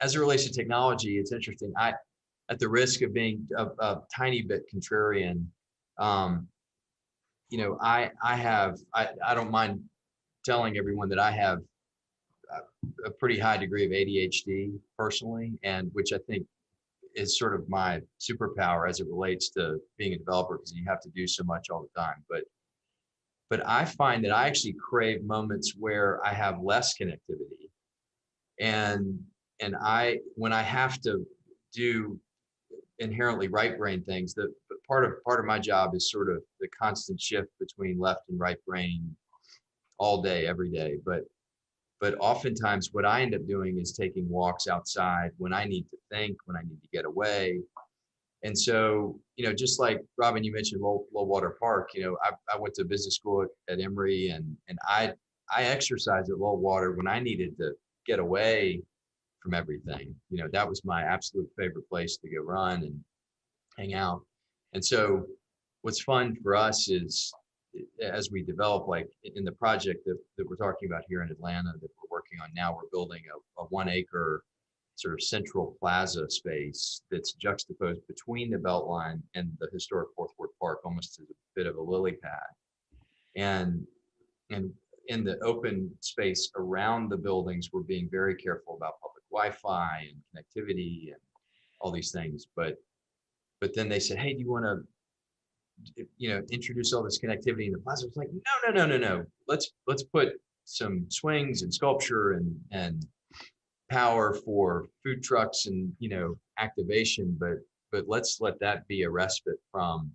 As it relates to technology, it's interesting. At the risk of being a tiny bit contrarian, I don't mind telling everyone that I have a pretty high degree of ADHD personally, and which I think is sort of my superpower as it relates to being a developer, because you have to do so much all the time. But I find that I actually crave moments where I have less connectivity, and when I have to do inherently right brain things, that part of my job is sort of the constant shift between left and right brain all day, every day. But oftentimes what I end up doing is taking walks outside when I need to think, when I need to get away. And so, just like Robin, you mentioned Low Water Park, I went to business school at Emory, and I exercised at Low Water when I needed to get away from everything. That was my absolute favorite place to go run and hang out. And so what's fun for us is, as we develop, like in the project that we're talking about here in Atlanta that we're working on now, we're building a 1 acre sort of central plaza space that's juxtaposed between the Beltline and the historic Fourth Ward Park, almost as a bit of a lily pad. And in the open space around the buildings, we're being very careful about public Wi-Fi and connectivity and all these things. But then they said, hey, do you want to introduce all this connectivity in the plaza? It's like, no. Let's put some swings and sculpture and power for food trucks and activation, but let's let that be a respite from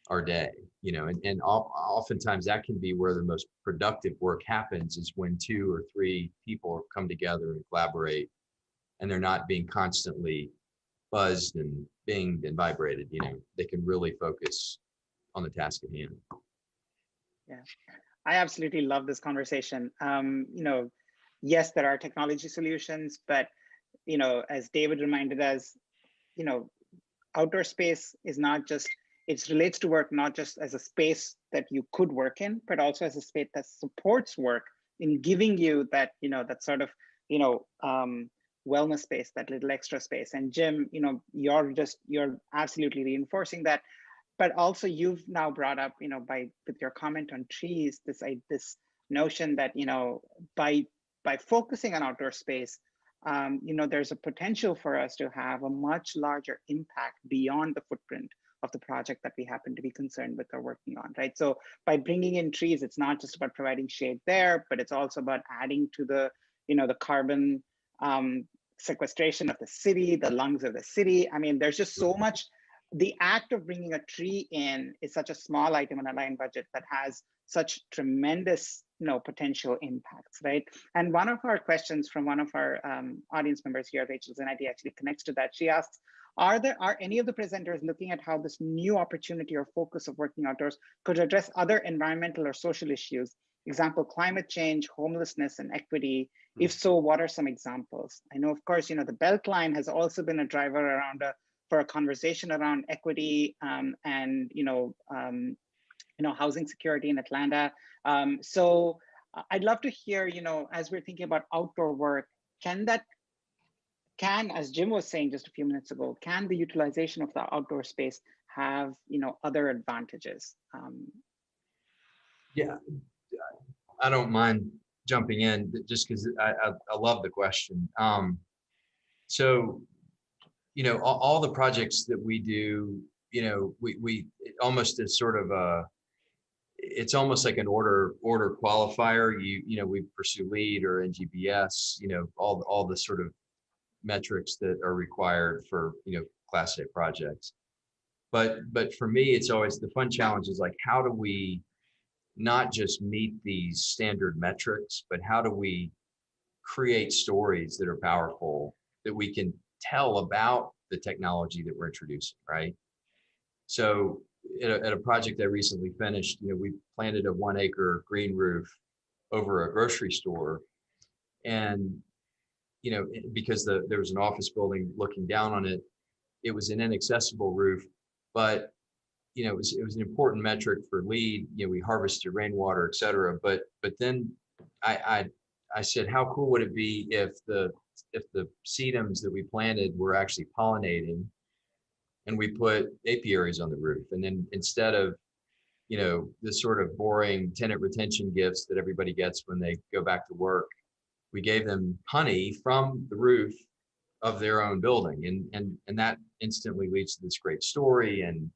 our day, and oftentimes that can be where the most productive work happens, is when 2 or 3 people come together and collaborate, and they're not being constantly buzzed and binged and vibrated. They can really focus on the task at hand. Yeah, I absolutely love this conversation. Yes, there are technology solutions, but as David reminded us, outdoor space is not just, it relates to work not just as a space that you could work in, but also as a space that supports work in giving you that, that sort of, wellness space, that little extra space. And Jim, you're absolutely reinforcing that. But also you've now brought up, with your comment on trees, this notion that, by focusing on outdoor space, there's a potential for us to have a much larger impact beyond the footprint of the project that we happen to be concerned with or working on, right? So by bringing in trees, it's not just about providing shade there, but it's also about adding to the, the carbon sequestration of the city, the lungs of the city. I mean, there's just so much. The act of bringing a tree in is such a small item on a line budget that has such tremendous potential impacts, right? And one of our questions from one of our audience members here, Rachel Zanetti, actually connects to that. She asks, are any of the presenters looking at how this new opportunity or focus of working outdoors could address other environmental or social issues? Example, climate change, homelessness, and equity. If so, what are some examples? I know, of course, the Beltline has also been a driver around for a conversation around equity and housing security in Atlanta. So I'd love to hear, as we're thinking about outdoor work, as Jim was saying just a few minutes ago, can the utilization of the outdoor space have other advantages? Yeah, I don't mind jumping in just because I love the question. So all the projects that we do, we almost as sort of it's almost like an order qualifier. We pursue LEED or NGBS, all the sort of metrics that are required for Class A projects. But for me, it's always the fun challenge is like, how do we not just meet these standard metrics, but how do we create stories that are powerful that we can tell about the technology that we're introducing, right? So at a project I recently finished, we planted a 1 acre green roof over a grocery store, and because there was an office building looking down on it, it was an inaccessible roof, but it was an important metric for LEED. We harvested rainwater, et cetera. But then I said, how cool would it be if the sedums that we planted were actually pollinating, and we put apiaries on the roof, and then instead of the sort of boring tenant retention gifts that everybody gets when they go back to work, we gave them honey from the roof of their own building, and that instantly leads to this great story and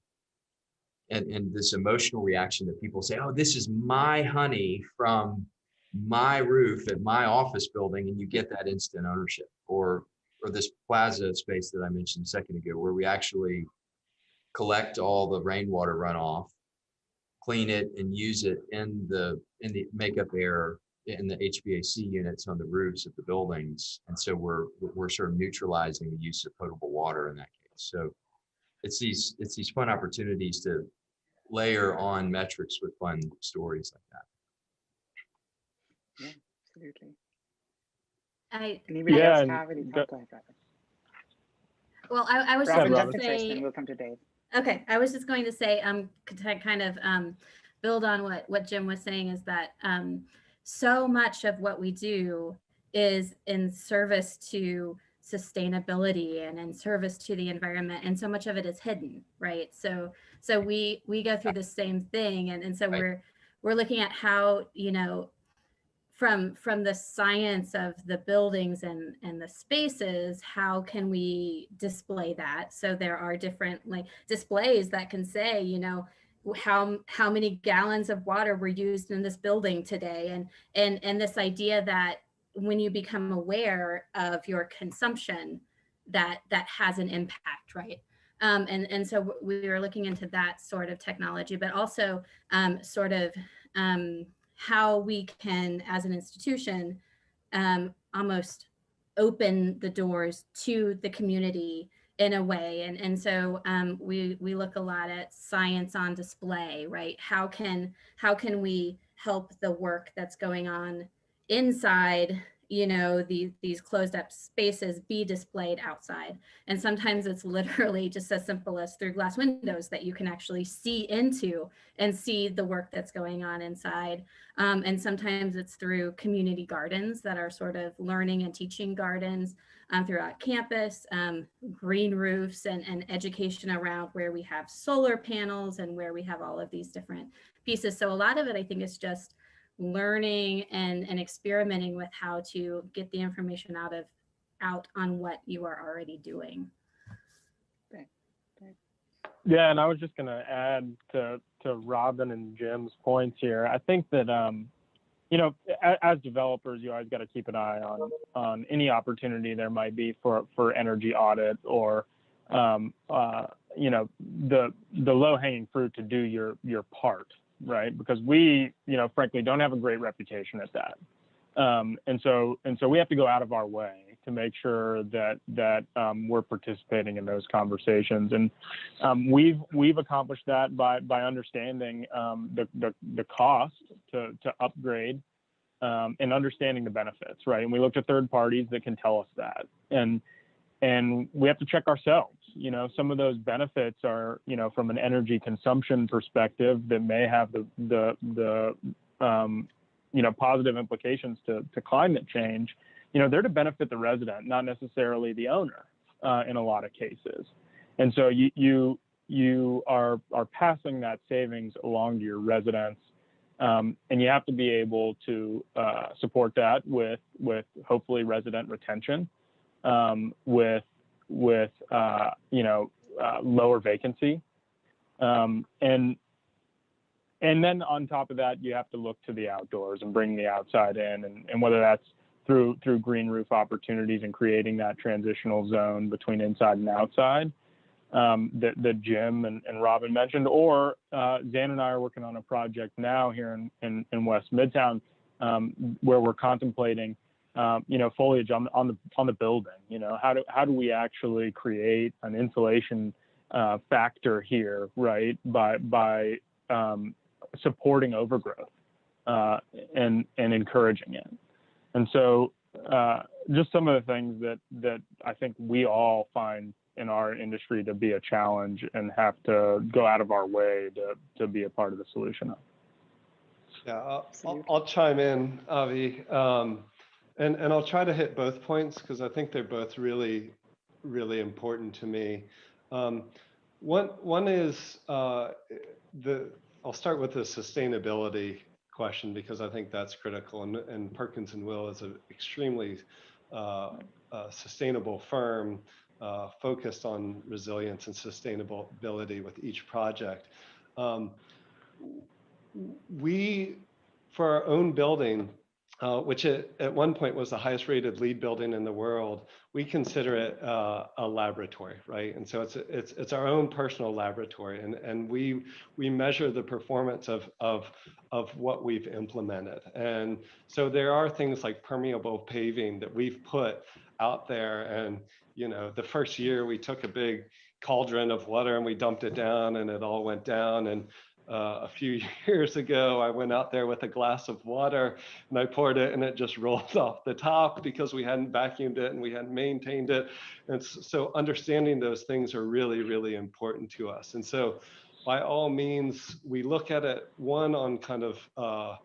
this emotional reaction that people say, oh, this is my honey from my roof at my office building, and you get that instant ownership. Or this plaza space that I mentioned a second ago, where we actually collect all the rainwater runoff, clean it, and use it in the makeup air in the HVAC units on the roofs of the buildings. And so we're sort of neutralizing the use of potable water in that case. So it's these fun opportunities to layer on metrics with fun stories like that. Yeah, absolutely. Anybody Yeah, else and have any thoughts? Go ahead, Robin. well, I was just Robin, going jump to in first, say, then we'll come to Dave. okay, I was just going to say, to kind of build on what Jim was saying is that so much of what we do is in service to sustainability and in service to the environment, and so much of it is hidden, right? So we go through the same thing, and so Right. we're looking at how, from the science of the buildings and the spaces, how can we display that? So there are different like displays that can say, how many gallons of water were used in this building today, and this idea that when you become aware of your consumption, that has an impact, right? And so we were looking into that sort of technology, but also sort of how we can, as an institution, almost open the doors to the community in a way. And so we look a lot at science on display, right? How can we help the work that's going on inside, these closed up spaces be displayed outside? And sometimes it's literally just as simple as through glass windows that you can actually see into and see the work that's going on inside. And sometimes it's through community gardens that are sort of learning and teaching gardens throughout campus, green roofs, and education around where we have solar panels and where we have all of these different pieces. So a lot of it, I think, is just learning and experimenting with how to get the information out on what you are already doing. Yeah, and I was just going to add to Robin and Jim's points here. I think that as developers, you always got to keep an eye on any opportunity there might be for energy audit or the low hanging fruit to do your part, right? Because we frankly don't have a great reputation at that, and so we have to go out of our way to make sure that we're participating in those conversations, and we've accomplished that by understanding the cost to upgrade and understanding the benefits, right? And we looked at third parties that can tell us that, and we have to check ourselves. Some of those benefits are from an energy consumption perspective that may have the positive implications to climate change. They're to benefit the resident, not necessarily the owner, in a lot of cases. And so you are passing that savings along to your residents, and you have to be able to support that with hopefully resident retention, with lower vacancy, and then on top of that, you have to look to the outdoors and bring the outside in, and whether that's through green roof opportunities and creating that transitional zone between inside and outside that Jim and Robin mentioned, or Zan and I are working on a project now here in West Midtown where we're contemplating foliage on the building. How do we actually create an insulation factor here, right? By supporting overgrowth and encouraging it. And so just some of the things that I think we all find in our industry to be a challenge and have to go out of our way to be a part of the solution of. Yeah, I'll chime in, Avi, and I'll try to hit both points because I think they're both really, really important to me. One is I'll start with the sustainability question because I think that's critical, and Perkins and Will is an extremely sustainable firm focused on resilience and sustainability with each project. We, for our own building, which at one point was the highest rated LEED building in the world, we consider it a laboratory, right? And so it's our own personal laboratory, and we measure the performance of what we've implemented. And so there are things like permeable paving that we've put out there, and the first year we took a big cauldron of water and we dumped it down and it all went down, and a few years ago, I went out there with a glass of water and I poured it and it just rolled off the top because we hadn't vacuumed it and we hadn't maintained it. And so understanding those things are really, really important to us. And so by all means, we look at it, one, on kind of how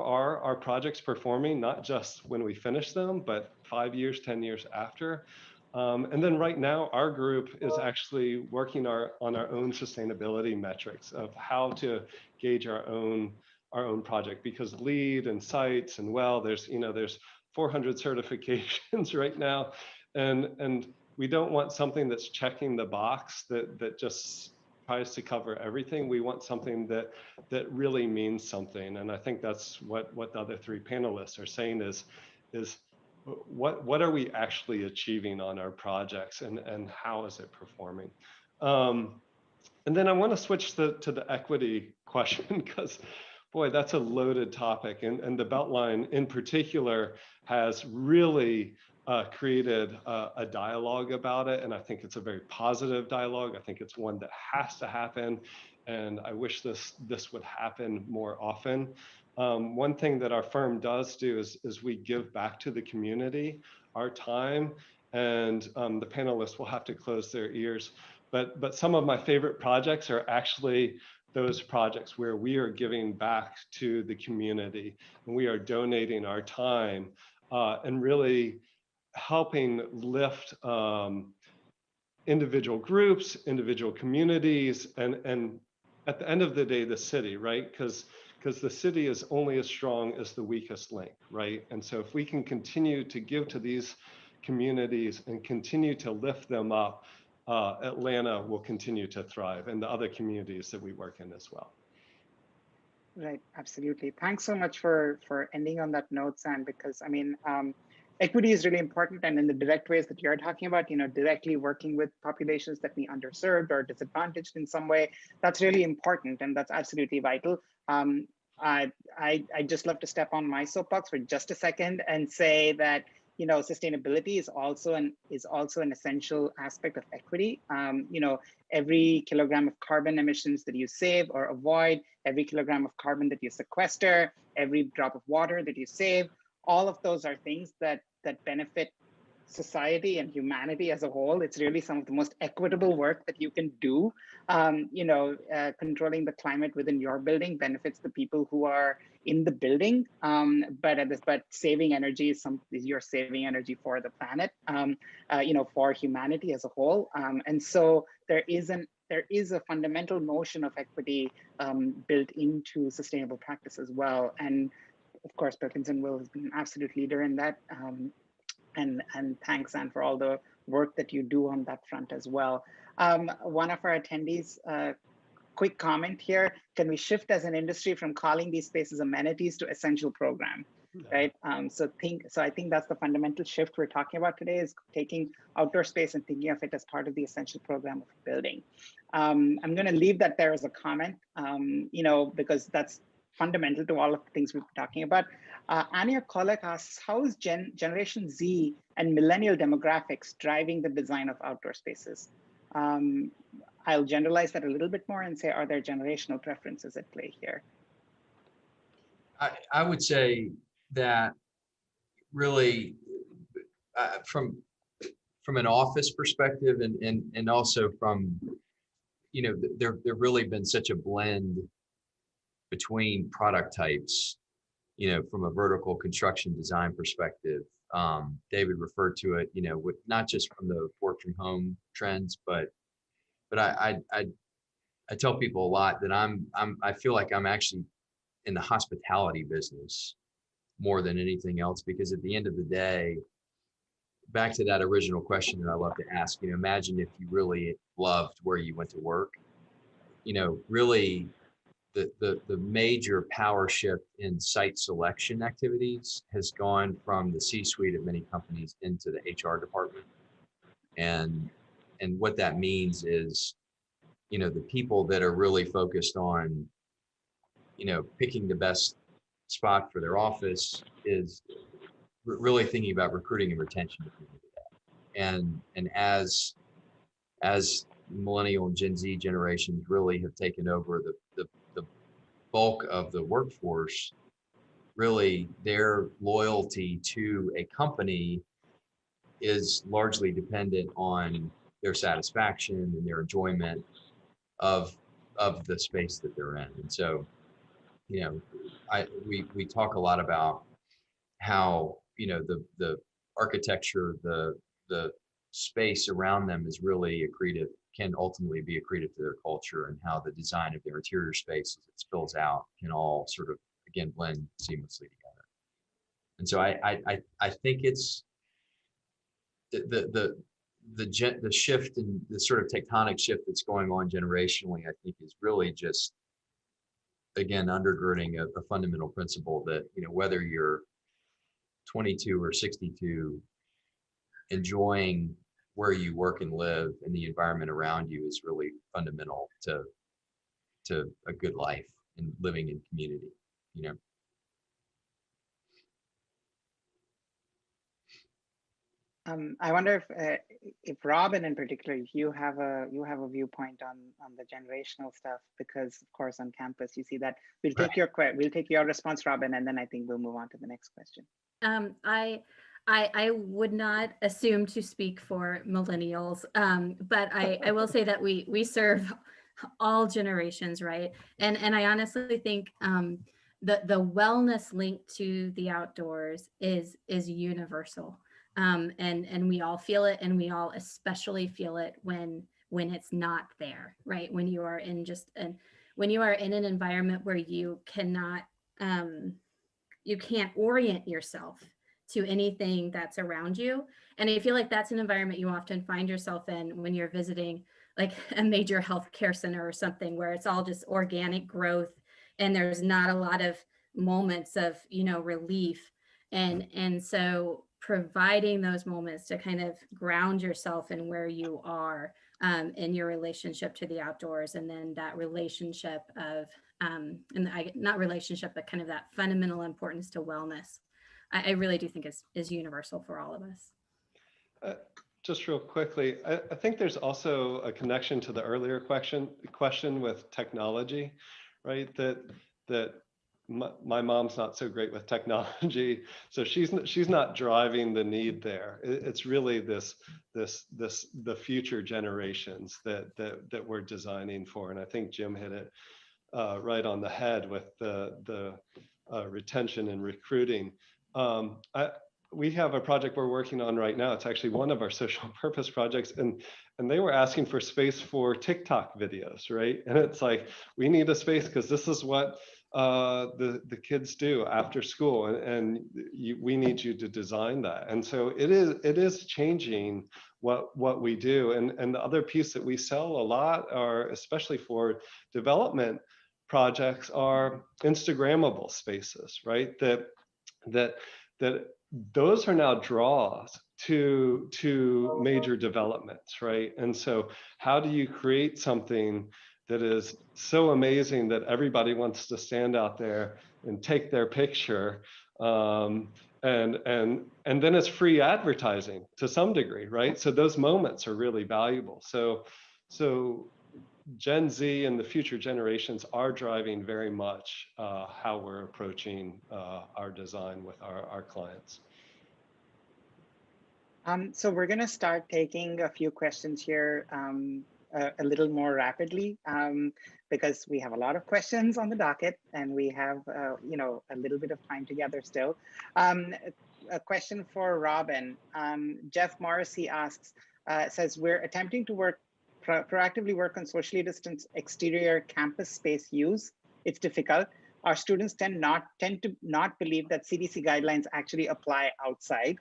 are our projects performing, not just when we finish them, but 5 years, 10 years after. And then right now, our group is actually working on our own sustainability metrics of how to gauge our own project, because LEED and sites and there's 400 certifications right now, and we don't want something that's checking the box that just tries to cover everything. We want something that really means something, and I think that's what the other three panelists are saying is what are we actually achieving on our projects, and how is it performing? And then I want to switch to the equity question, because boy, that's a loaded topic, and the Beltline in particular has really created a dialogue about it, and I think it's a very positive dialogue. I think it's one that has to happen, and I wish this would happen more often. One thing that our firm does do is we give back to the community our time, and the panelists will have to close their ears. But some of my favorite projects are actually those projects where we are giving back to the community and we are donating our time and really helping lift individual groups, individual communities, and at the end of the day, the city, right? Because the city is only as strong as the weakest link, right? And so if we can continue to give to these communities and continue to lift them up, Atlanta will continue to thrive, and the other communities that we work in as well. Right, absolutely. Thanks so much for ending on that note, Sam, because I mean, equity is really important, and in the direct ways that you're talking about, directly working with populations that be underserved or disadvantaged in some way, that's really important, and that's absolutely vital. I just love to step on my soapbox for just a second and say that sustainability is also an essential aspect of equity. Every kilogram of carbon emissions that you save or avoid, every kilogram of carbon that you sequester, every drop of water that you save, all of those are things that benefit society and humanity as a whole. It's really some of the most equitable work that you can do. Controlling the climate within your building benefits the people who are in the building, but saving energy is you're saving energy for the planet, for humanity as a whole. And so there is a fundamental notion of equity built into sustainable practice as well. And of course, Perkins & Will has been an absolute leader in that. And thanks, Anne, for all the work that you do on that front as well. One of our attendees, quick comment here, can we shift as an industry from calling these spaces amenities to essential program, right? So I think that's the fundamental shift we're talking about today, is taking outdoor space and thinking of it as part of the essential program of a building. I'm gonna leave that there as a comment, because that's fundamental to all of the things we've been talking about. Anya Kolek asks, how is Generation Z and millennial demographics driving the design of outdoor spaces? I'll generalize that a little bit more and say, are there generational preferences at play here? I would say that really from an office perspective and also from, there really been such a blend between product types, from a vertical construction design perspective. David referred to it, with not just from the work from home trends, but I tell people a lot that I feel like I'm actually in the hospitality business more than anything else, because at the end of the day, back to that original question that I love to ask, imagine if you really loved where you went to work, really the major power shift in site selection activities has gone from the C-suite of many companies into the HR department. And what that means is, the people that are really focused on, picking the best spot for their office is really thinking about recruiting and retention. And as millennial and Gen Z generations really have taken over the bulk of the workforce, really their loyalty to a company is largely dependent on their satisfaction and their enjoyment of the space that they're in. And so, you know, we talk a lot about how, you know, the architecture, the space around them is really accretive, can ultimately be accretive to their culture, and how the design of their interior space as it spills out can all sort of, again, blend seamlessly together. And so I think it's the shift and the sort of tectonic shift that's going on generationally, I think is really just, again, undergirding a fundamental principle that, you know, whether you're 22 or 62, enjoying where you work and live and the environment around you is really fundamental to a good life and living in community, you know. I wonder if Robin, in particular, you have a viewpoint on the generational stuff, because of course on campus you see that. We'll take your response, Robin, and then I think we'll move on to the next question. I would not assume to speak for millennials, but I will say that we serve all generations, right? And I honestly think the wellness linked to the outdoors is universal. And we all feel it, and we all especially feel it when it's not there, right? When you are in when you are in an environment where you cannot, you can't orient yourself to anything that's around you. And I feel like that's an environment you often find yourself in when you're visiting like a major healthcare center or something, where it's all just organic growth and there's not a lot of moments of, you know, relief. And so providing those moments to kind of ground yourself in where you are, in your relationship to the outdoors, and then that relationship of, not relationship, but kind of that fundamental importance to wellness, I really do think is universal for all of us. Just real quickly, I think there's also a connection to the earlier question with technology, right? That my mom's not so great with technology, so she's not driving the need there. It's really the future generations that we're designing for, and I think Jim hit it right on the head with the retention and recruiting. We have a project we're working on right now. It's actually one of our social purpose projects, and they were asking for space for TikTok videos, right? And it's like, we need a space because this is what the kids do after school, and we need you to design that. And so it is changing what we do. And the other piece that we sell a lot, are especially for development projects, are Instagrammable spaces, right? That those are now draws to major developments, right? And so how do you create something that is so amazing that everybody wants to stand out there and take their picture, and then it's free advertising to some degree, right? So those moments are really valuable. So Gen Z and the future generations are driving very much how we're approaching our design with our clients. So we're going to start taking a few questions here a little more rapidly, because we have a lot of questions on the docket, and we have you know, a little bit of time together still. A question for Robin. Jeff Morrissey asks, says, we're attempting to proactively work on socially distanced exterior campus space use. It's difficult. Our students tend to not believe that CDC guidelines actually apply outside.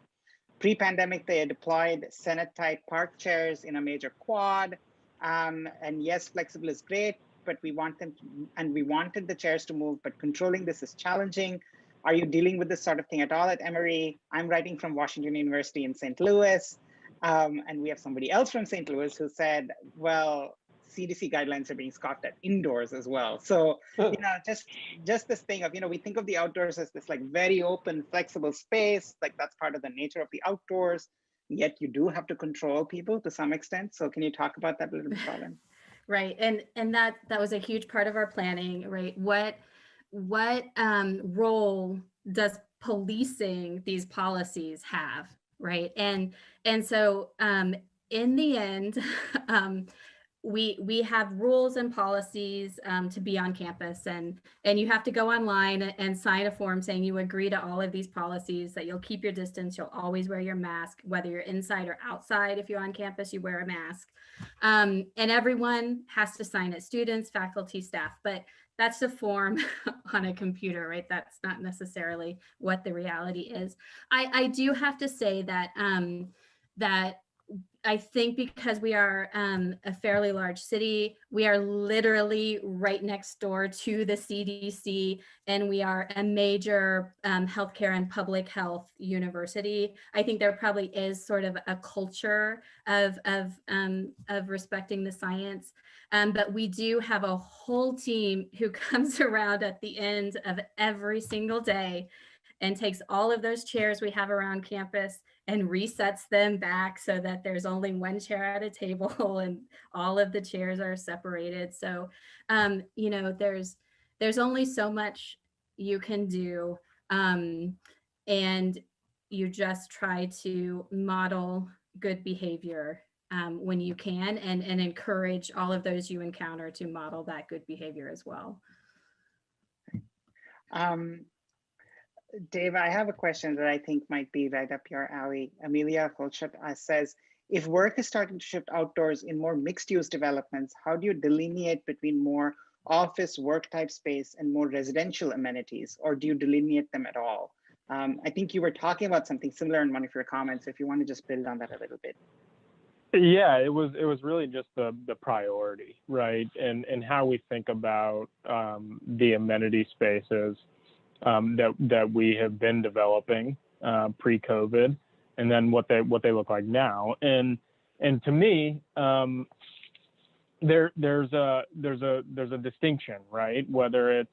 Pre-pandemic, they had deployed Senate-type park chairs in a major quad. And yes, flexible is great, but we wanted the chairs to move, but controlling this is challenging. Are you dealing with this sort of thing at all at Emory? I'm writing from Washington University in St. Louis. And we have somebody else from St. Louis who said, well, CDC guidelines are being scoffed at indoors as well. So, you know, just this thing of, you know, we think of the outdoors as this like very open, flexible space, like that's part of the nature of the outdoors. yet you do have to control people to some extent. So can you talk about that a little bit, Colin? Right, and that was a huge part of our planning, right? What role does policing these policies have, right? And so in the end, we have rules and policies to be on campus, and you have to go online and sign a form saying you agree to all of these policies, that you'll keep your distance, you'll always wear your mask, whether you're inside or outside. If you're on campus, you wear a mask, and everyone has to sign it, students, faculty, staff. But that's a form on a computer, right? That's not necessarily what the reality is. I do have to say that that I think because we are a fairly large city, we are literally right next door to the CDC, and we are a major healthcare and public health university. I think there probably is sort of a culture of respecting the science, but we do have a whole team who comes around at the end of every single day and takes all of those chairs we have around campus and resets them back so that there's only one chair at a table and all of the chairs are separated. So, you know, there's only so much you can do. And you just try to model good behavior when you can, and encourage all of those you encounter to model that good behavior as well. Dave, I have a question that I think might be right up your alley. Amelia Holshut says, if work is starting to shift outdoors in more mixed use developments, how do you delineate between more office work type space and more residential amenities, or do you delineate them at all? I think you were talking about something similar in one of your comments. If you want to just build on that a little bit. Yeah, it was really just the priority, right? And how we think about the amenity spaces that we have been developing pre-COVID, and then what they look like now. And to me, there's a distinction, right? Whether it's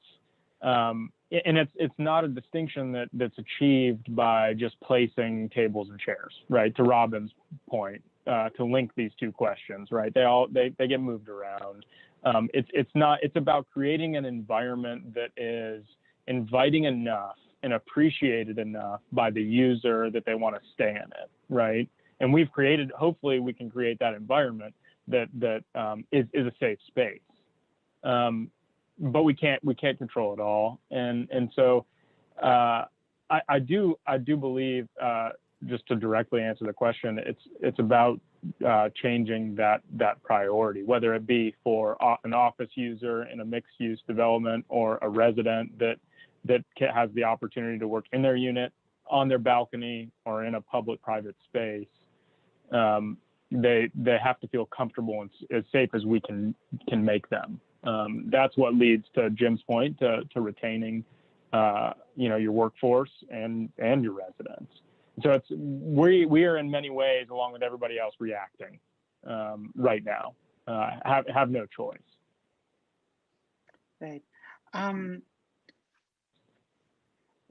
and it's not a distinction that's achieved by just placing tables and chairs, right? To Robin's point, to link these two questions, right? They get moved around. It's about creating an environment that is inviting enough and appreciated enough by the user that they want to stay in it, right? And hopefully we can create that environment that is a safe space. But we can't control it all. And so I do believe, just to directly answer the question, it's about changing that priority, whether it be for an office user in a mixed use development, or a resident that has the opportunity to work in their unit, on their balcony, or in a public-private space. They have to feel comfortable and as safe as we can make them. That's what leads to Jim's point, to retaining your workforce and your residents. So we are in many ways, along with everybody else, reacting right now. Have no choice. Right.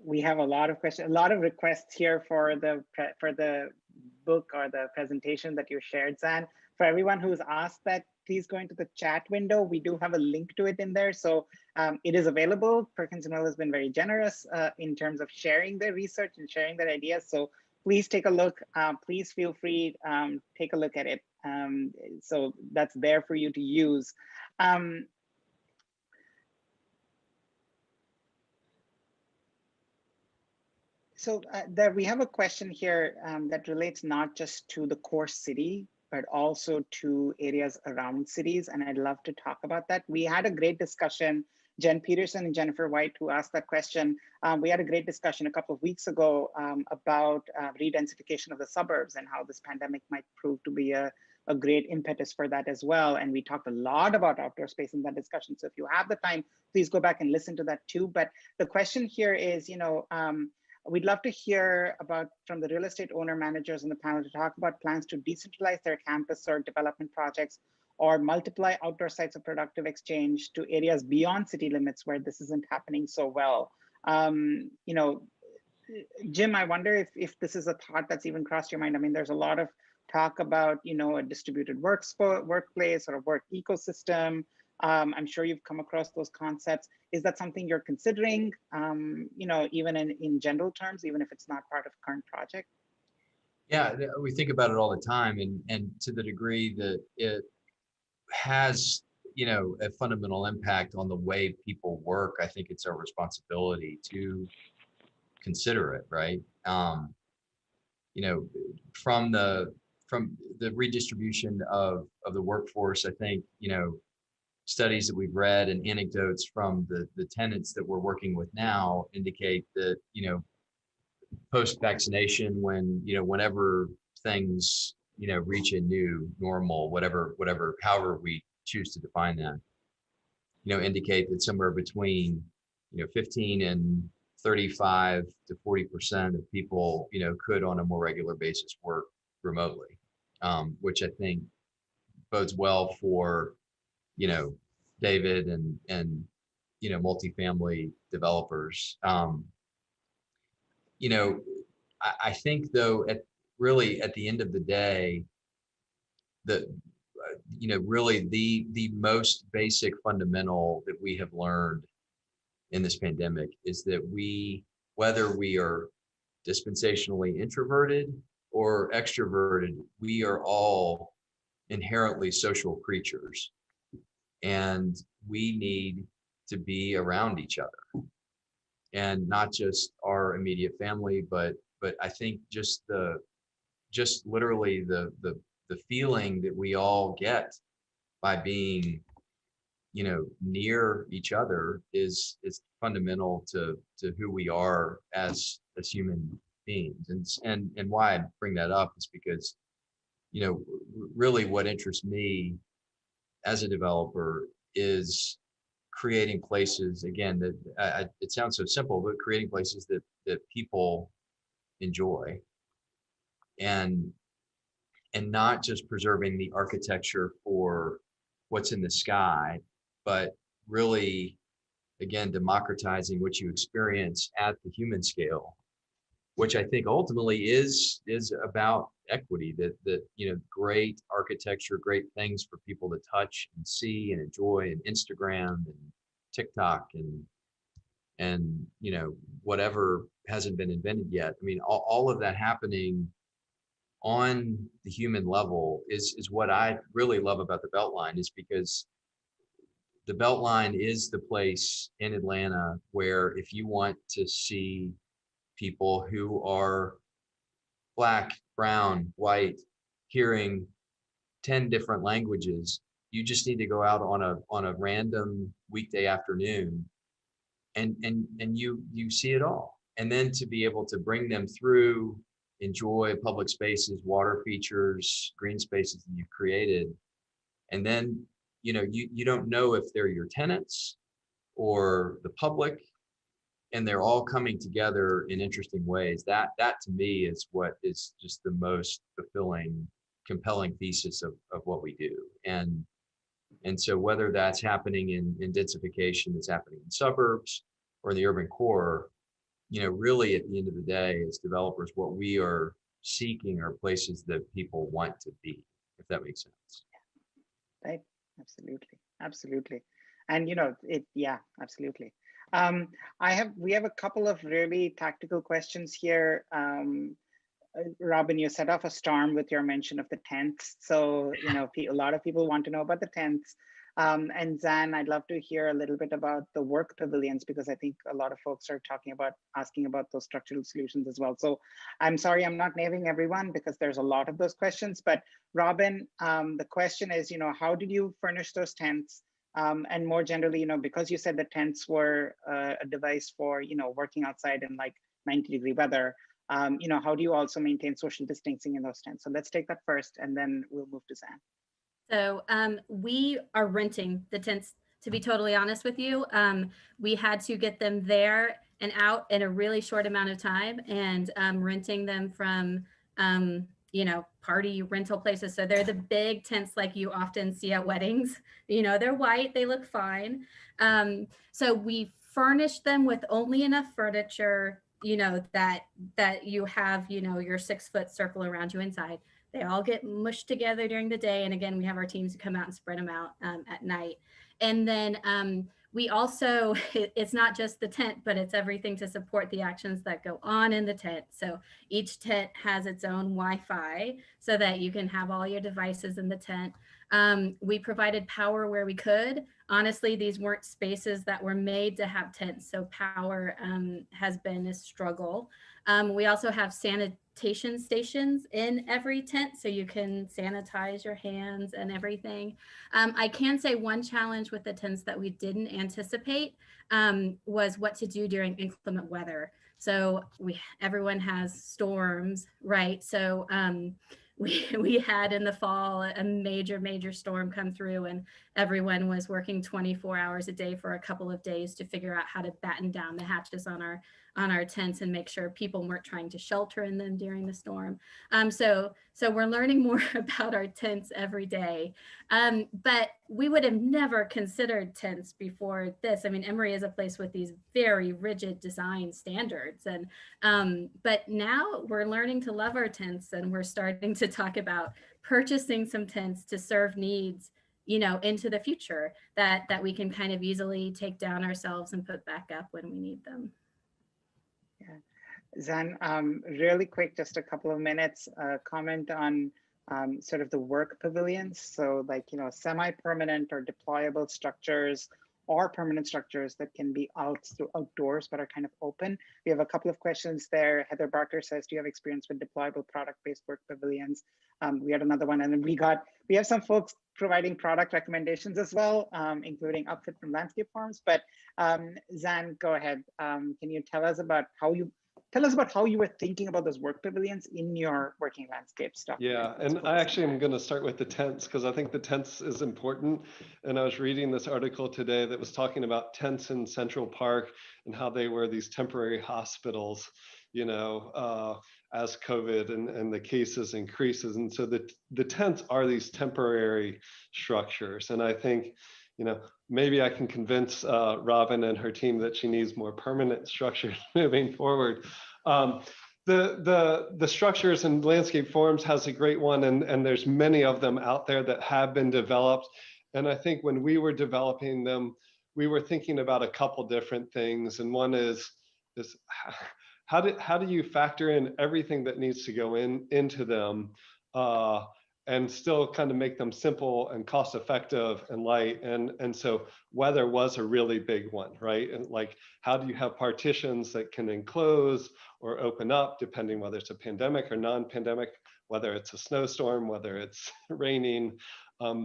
We have a lot of questions, a lot of requests here for the book or the presentation that you shared, Zan. For everyone who's asked that, please go into the chat window. We do have a link to it in there. So it is available. Perkins & Will has been very generous in terms of sharing their research and sharing their ideas. So please take a look. Please feel free, take a look at it. So that's there for you to use. So we have a question here that relates not just to the core city, but also to areas around cities. And I'd love to talk about that. We had a great discussion, Jen Peterson and Jennifer White, who asked that question. We had a great discussion a couple of weeks ago about re-densification of the suburbs and how this pandemic might prove to be a great impetus for that as well. And we talked a lot about outdoor space in that discussion. So if you have the time, please go back and listen to that too. But the question here is, we'd love to hear from the real estate owner managers on the panel to talk about plans to decentralize their campus or development projects, or multiply outdoor sites of productive exchange to areas beyond city limits where this isn't happening so well. Jim, I wonder if this is a thought that's even crossed your mind. I mean, there's a lot of talk about, a distributed workplace or a work ecosystem. I'm sure you've come across those concepts. Is that something you're considering, even in general terms, even if it's not part of current project? Yeah, we think about it all the time, and to the degree that it has, a fundamental impact on the way people work, I think it's our responsibility to consider it, right? From the redistribution of the workforce, I think, studies that we've read and anecdotes from the tenants that we're working with now indicate that, post-vaccination, whenever things, reach a new normal, however we choose to define that, indicate that somewhere between, 15 and 35 to 40% of people, could on a more regular basis work remotely, which I think bodes well for, David and multifamily developers. I think though, at the end of the day, really the most basic fundamental that we have learned in this pandemic is that whether we are dispensationally introverted or extroverted, we are all inherently social creatures, and we need to be around each other, and not just our immediate family, but I think just literally the feeling that we all get by being, near each other is fundamental to who we are as human beings. And why I bring that up is because, really what interests me as a developer is creating places, again, that it sounds so simple, but creating places that people enjoy, and not just preserving the architecture for what's in the sky, but really, again, democratizing what you experience at the human scale, which I think ultimately is about equity, that great architecture, great things for people to touch and see and enjoy, and Instagram and TikTok and whatever hasn't been invented yet. I mean, all of that happening on the human level is what I really love about the Beltline, is because the Beltline is the place in Atlanta where, if you want to see people who are Black, brown, white, hearing 10 different languages, you just need to go out on a random weekday afternoon and you see it all. And then to be able to bring them through, enjoy public spaces, water features, green spaces that you've created. And then, you don't know if they're your tenants or the public, and they're all coming together in interesting ways. That to me is what is just the most fulfilling, compelling thesis of what we do. And so whether that's happening in densification, that's happening in suburbs or in the urban core, really at the end of the day, as developers, what we are seeking are places that people want to be, if that makes sense. Right. Absolutely. And yeah, absolutely. We have a couple of really tactical questions here. Robin, you set off a storm with your mention of the tents. So, a lot of people want to know about the tents. And Zan, I'd love to hear a little bit about the work pavilions, because I think a lot of folks are asking about those structural solutions as well. So I'm sorry, I'm not naming everyone because there's a lot of those questions, but Robin, the question is, how did you furnish those tents? And more generally, because you said the tents were a device for, working outside in like 90-degree weather, how do you also maintain social distancing in those tents? So let's take that first, and then we'll move to Zan. So we are renting the tents, to be totally honest with you. We had to get them there and out in a really short amount of time, and renting them from, party rental places. So they're the big tents like you often see at weddings. They're white, they look fine. So we furnished them with only enough furniture that you have, your 6-foot circle around you inside. They all get mushed together during the day. And again, we have our teams who come out and spread them out at night. And then we also, it's not just the tent, but it's everything to support the actions that go on in the tent. So each tent has its own Wi-Fi so that you can have all your devices in the tent. We provided power where we could. Honestly, these weren't spaces that were made to have tents, so power has been a struggle. We also have sanitation stations in every tent, so you can sanitize your hands and everything. I can say one challenge with the tents that we didn't anticipate was what to do during inclement weather. So everyone has storms, right? So we had in the fall a major storm come through, and everyone was working 24 hours a day for a couple of days to figure out how to batten down the hatches on our tents and make sure people weren't trying to shelter in them during the storm. So we're learning more about our tents every day. But we would have never considered tents before this. I mean, Emory is a place with these very rigid design standards. But now we're learning to love our tents, and we're starting to talk about purchasing some tents to serve needs, into the future that we can kind of easily take down ourselves and put back up when we need them. Zan, really quick, just a couple of minutes, comment on sort of the work pavilions. So like, semi-permanent or deployable structures or permanent structures that can be outdoors but are kind of open. We have a couple of questions there. Heather Barker says, do you have experience with deployable product-based work pavilions? We had another one, and then we have some folks providing product recommendations as well, including Upfit from Landscape Farms. But Zan, go ahead. Can you tell us about how you were thinking about those work pavilions in your working landscape stuff? Yeah, and I actually am going to start with the tents because I think the tents is important. And I was reading this article today that was talking about tents in Central Park and how they were these temporary hospitals, as COVID and the cases increases. And so the tents are these temporary structures. And I think, maybe I can convince Robin and her team that she needs more permanent structures moving forward. The structures and landscape forums has a great one, and there's many of them out there that have been developed. And I think when we were developing them, we were thinking about a couple different things. And one is how do you factor in everything that needs to go into them and still kind of make them simple and cost effective and light. And so weather was a really big one, right? And like, how do you have partitions that can enclose or open up depending whether it's a pandemic or non-pandemic, whether it's a snowstorm, whether it's raining,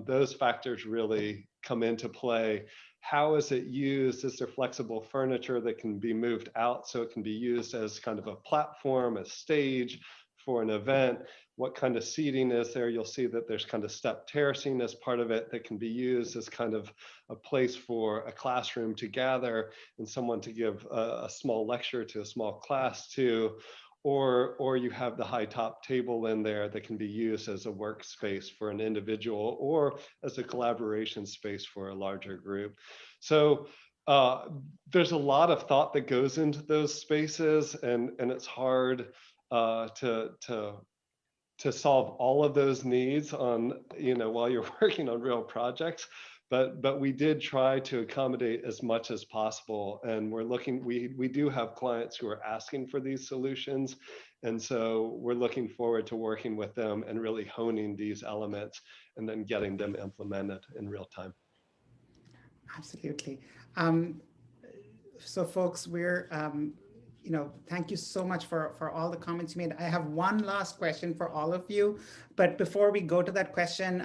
those factors really come into play. How is it used? Is there flexible furniture that can be moved out so it can be used as kind of a platform, a stage for an event? What kind of seating is there? You'll see that there's kind of step terracing as part of it that can be used as kind of a place for a classroom to gather and someone to give a small lecture to a small class to, or you have the high top table in there that can be used as a workspace for an individual or as a collaboration space for a larger group. So there's a lot of thought that goes into those spaces, and it's hard to solve all of those needs on, while you're working on real projects. But we did try to accommodate as much as possible. And we do have clients who are asking for these solutions. And so we're looking forward to working with them and really honing these elements and then getting them implemented in real time. Absolutely. So folks, we're, thank you so much for all the comments you made. I have one last question for all of you. But before we go to that question,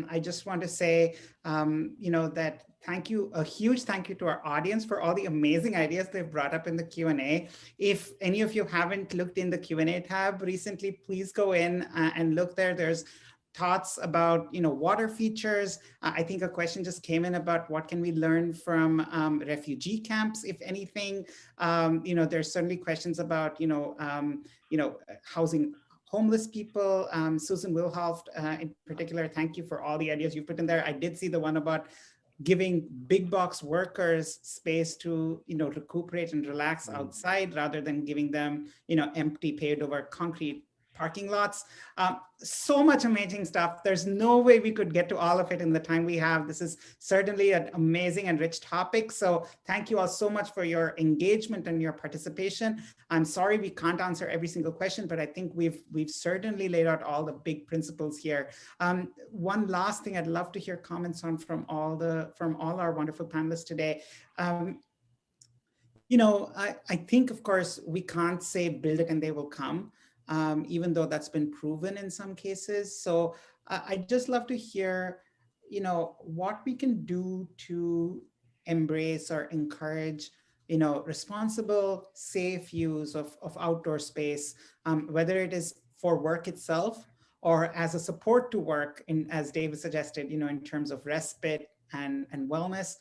I just want to say, that a huge thank you to our audience for all the amazing ideas they've brought up in the Q&A. If any of you haven't looked in the Q&A tab recently, please go in and look there. There's thoughts about water features. I think a question just came in about what can we learn from refugee camps, if anything. There's certainly questions about housing homeless people. Susan Wilhoft in particular, thank you for all the ideas you put in there. I did see the one about giving big box workers space to, recuperate and relax outside rather than giving them, empty paved over concrete parking lots. So much amazing stuff. There's no way we could get to all of it in the time we have. This is certainly an amazing and rich topic. So thank you all so much for your engagement and your participation. I'm sorry we can't answer every single question, but I think we've certainly laid out all the big principles here. One last thing I'd love to hear comments on from all our wonderful panelists today. I think, of course, we can't say build it and they will come. Even though that's been proven in some cases. So I'd just love to hear, what we can do to embrace or encourage, responsible, safe use of outdoor space, whether it is for work itself or as a support to work, as David suggested, in terms of respite and wellness.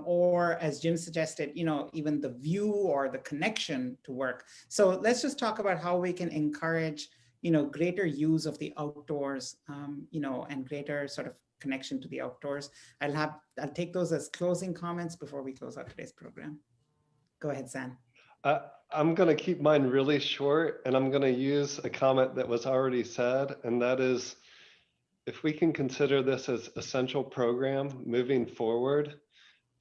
Or as Jim suggested, even the view or the connection to work. So let's just talk about how we can encourage, greater use of the outdoors, and greater sort of connection to the outdoors. I'll take those as closing comments before we close out today's program. Go ahead, San. I'm going to keep mine really short, and I'm going to use a comment that was already said, and that is, if we can consider this as essential program moving forward,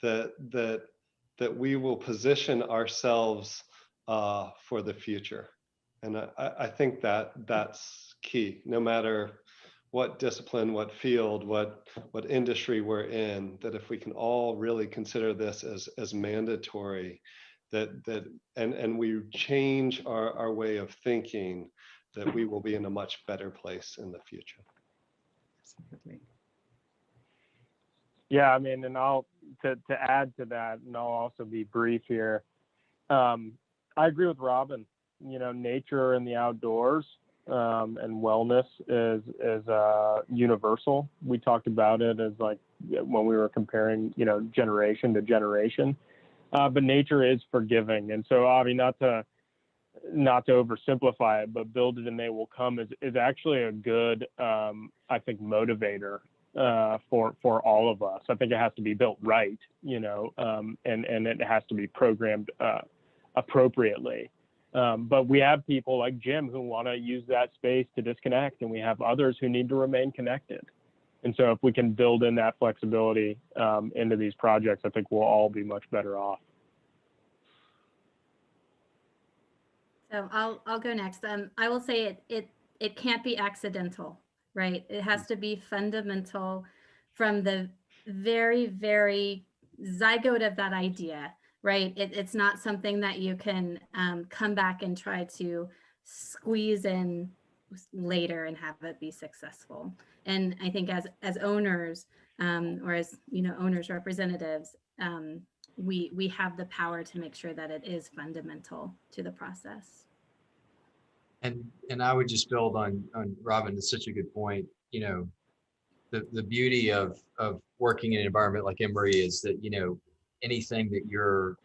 that we will position ourselves for the future. And I think that's key, no matter what discipline, what field, what industry we're in, that if we can all really consider this as mandatory, and we change our way of thinking, that we will be in a much better place in the future. Absolutely. Yeah, I mean, and to add to that, and I'll also be brief here. I agree with Robin. Nature and the outdoors and wellness is universal. We talked about it as like when we were comparing, generation to generation. But nature is forgiving, and so I mean, not to oversimplify it, but build it and they will come is actually a good, I think, motivator. For all of us. I think it has to be built right, and it has to be programmed appropriately. But we have people like Jim who want to use that space to disconnect, and we have others who need to remain connected. And so if we can build in that flexibility into these projects, I think we'll all be much better off. So I'll go next. I will say it can't be accidental. Right? It has to be fundamental from the very, very zygote of that idea, right? It's not something that you can come back and try to squeeze in later and have it be successful. And I think as owners or as, owners representatives, we have the power to make sure that it is fundamental to the process. And I would just build on Robin. It's such a good point. The beauty of working in an environment like Emory is that anything that you're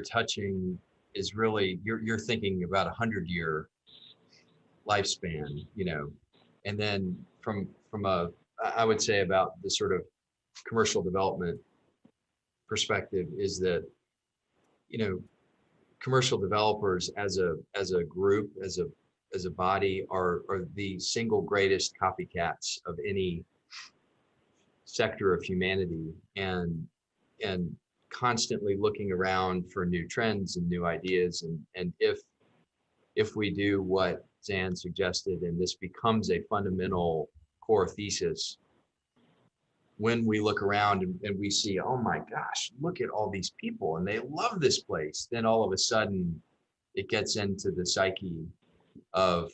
touching is really you're thinking about 100-year lifespan. And then from I would say about the sort of commercial development perspective is that commercial developers as a group, as a body are the single greatest copycats of any sector of humanity, and constantly looking around for new trends and new ideas. And if we do what Zan suggested, and this becomes a fundamental core thesis, when we look around and we see, oh my gosh, look at all these people and they love this place, then all of a sudden it gets into the psyche of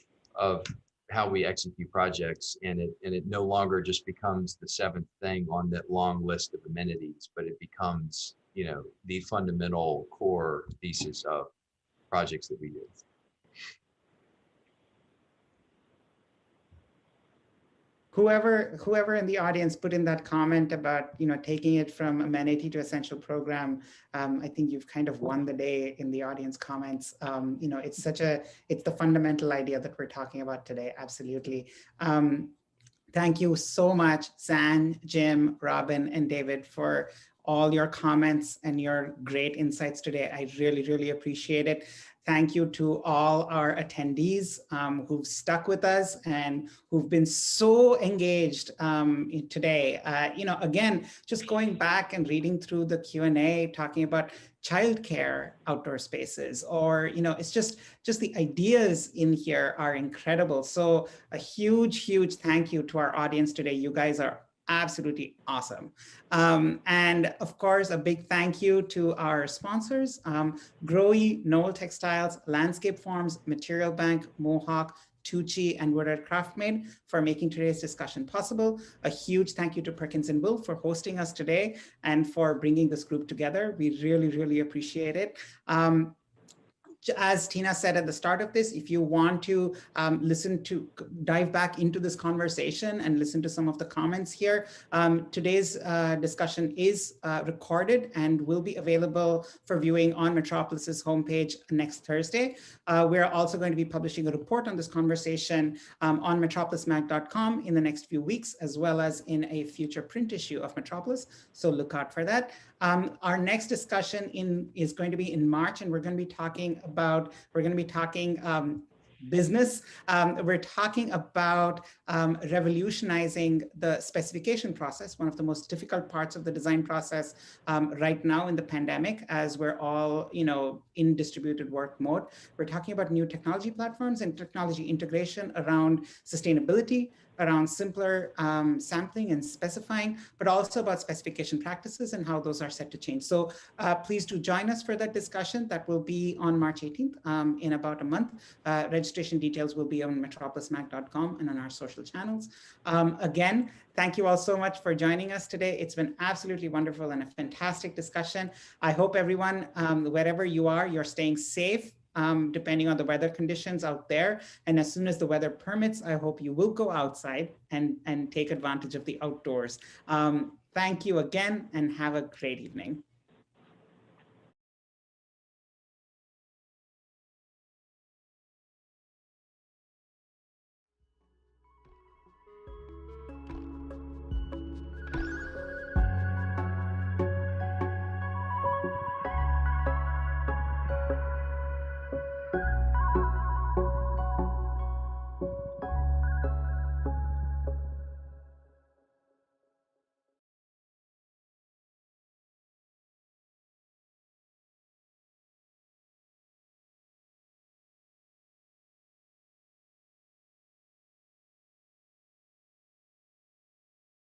how we execute projects, and it no longer just becomes the seventh thing on that long list of amenities, but it becomes the fundamental core thesis of projects that we do. Whoever in the audience put in that comment about taking it from amenity to essential program, I think you've kind of won the day in the audience comments. It's the fundamental idea that we're talking about today. Absolutely. Thank you so much, Zan, Jim, Robin, and David, for all your comments and your great insights today. I really, really appreciate it. Thank you to all our attendees who've stuck with us and who've been so engaged today. Again, just going back and reading through the Q&A, talking about childcare outdoor spaces, or, it's just the ideas in here are incredible. So a huge, huge thank you to our audience today. You guys are absolutely awesome. And of course, a big thank you to our sponsors, Growy, Knoll Textiles, Landscape Farms, Material Bank, Mohawk, Tucci, and Woodard Craftmade for making today's discussion possible. A huge thank you to Perkins & Will for hosting us today and for bringing this group together. We really, really appreciate it. As Tina said at the start of this, if you want to dive back into this conversation and listen to some of the comments here, today's discussion is recorded and will be available for viewing on Metropolis's homepage next Thursday. We're also going to be publishing a report on this conversation on metropolismag.com in the next few weeks, as well as in a future print issue of Metropolis. So look out for that. Our next discussion is going to be in March, and we're going to be talking business. We're talking about revolutionizing the specification process, one of the most difficult parts of the design process right now in the pandemic, as we're all in distributed work mode. We're talking about new technology platforms and technology integration around sustainability, around simpler sampling and specifying, but also about specification practices and how those are set to change. So please do join us for that discussion. That will be on March 18th in about a month. Registration details will be on metropolismag.com and on our social channels. Again, thank you all so much for joining us today. It's been absolutely wonderful and a fantastic discussion. I hope everyone, wherever you are, you're staying safe, depending on the weather conditions out there. And as soon as the weather permits, I hope you will go outside and take advantage of the outdoors. Thank you again, and have a great evening.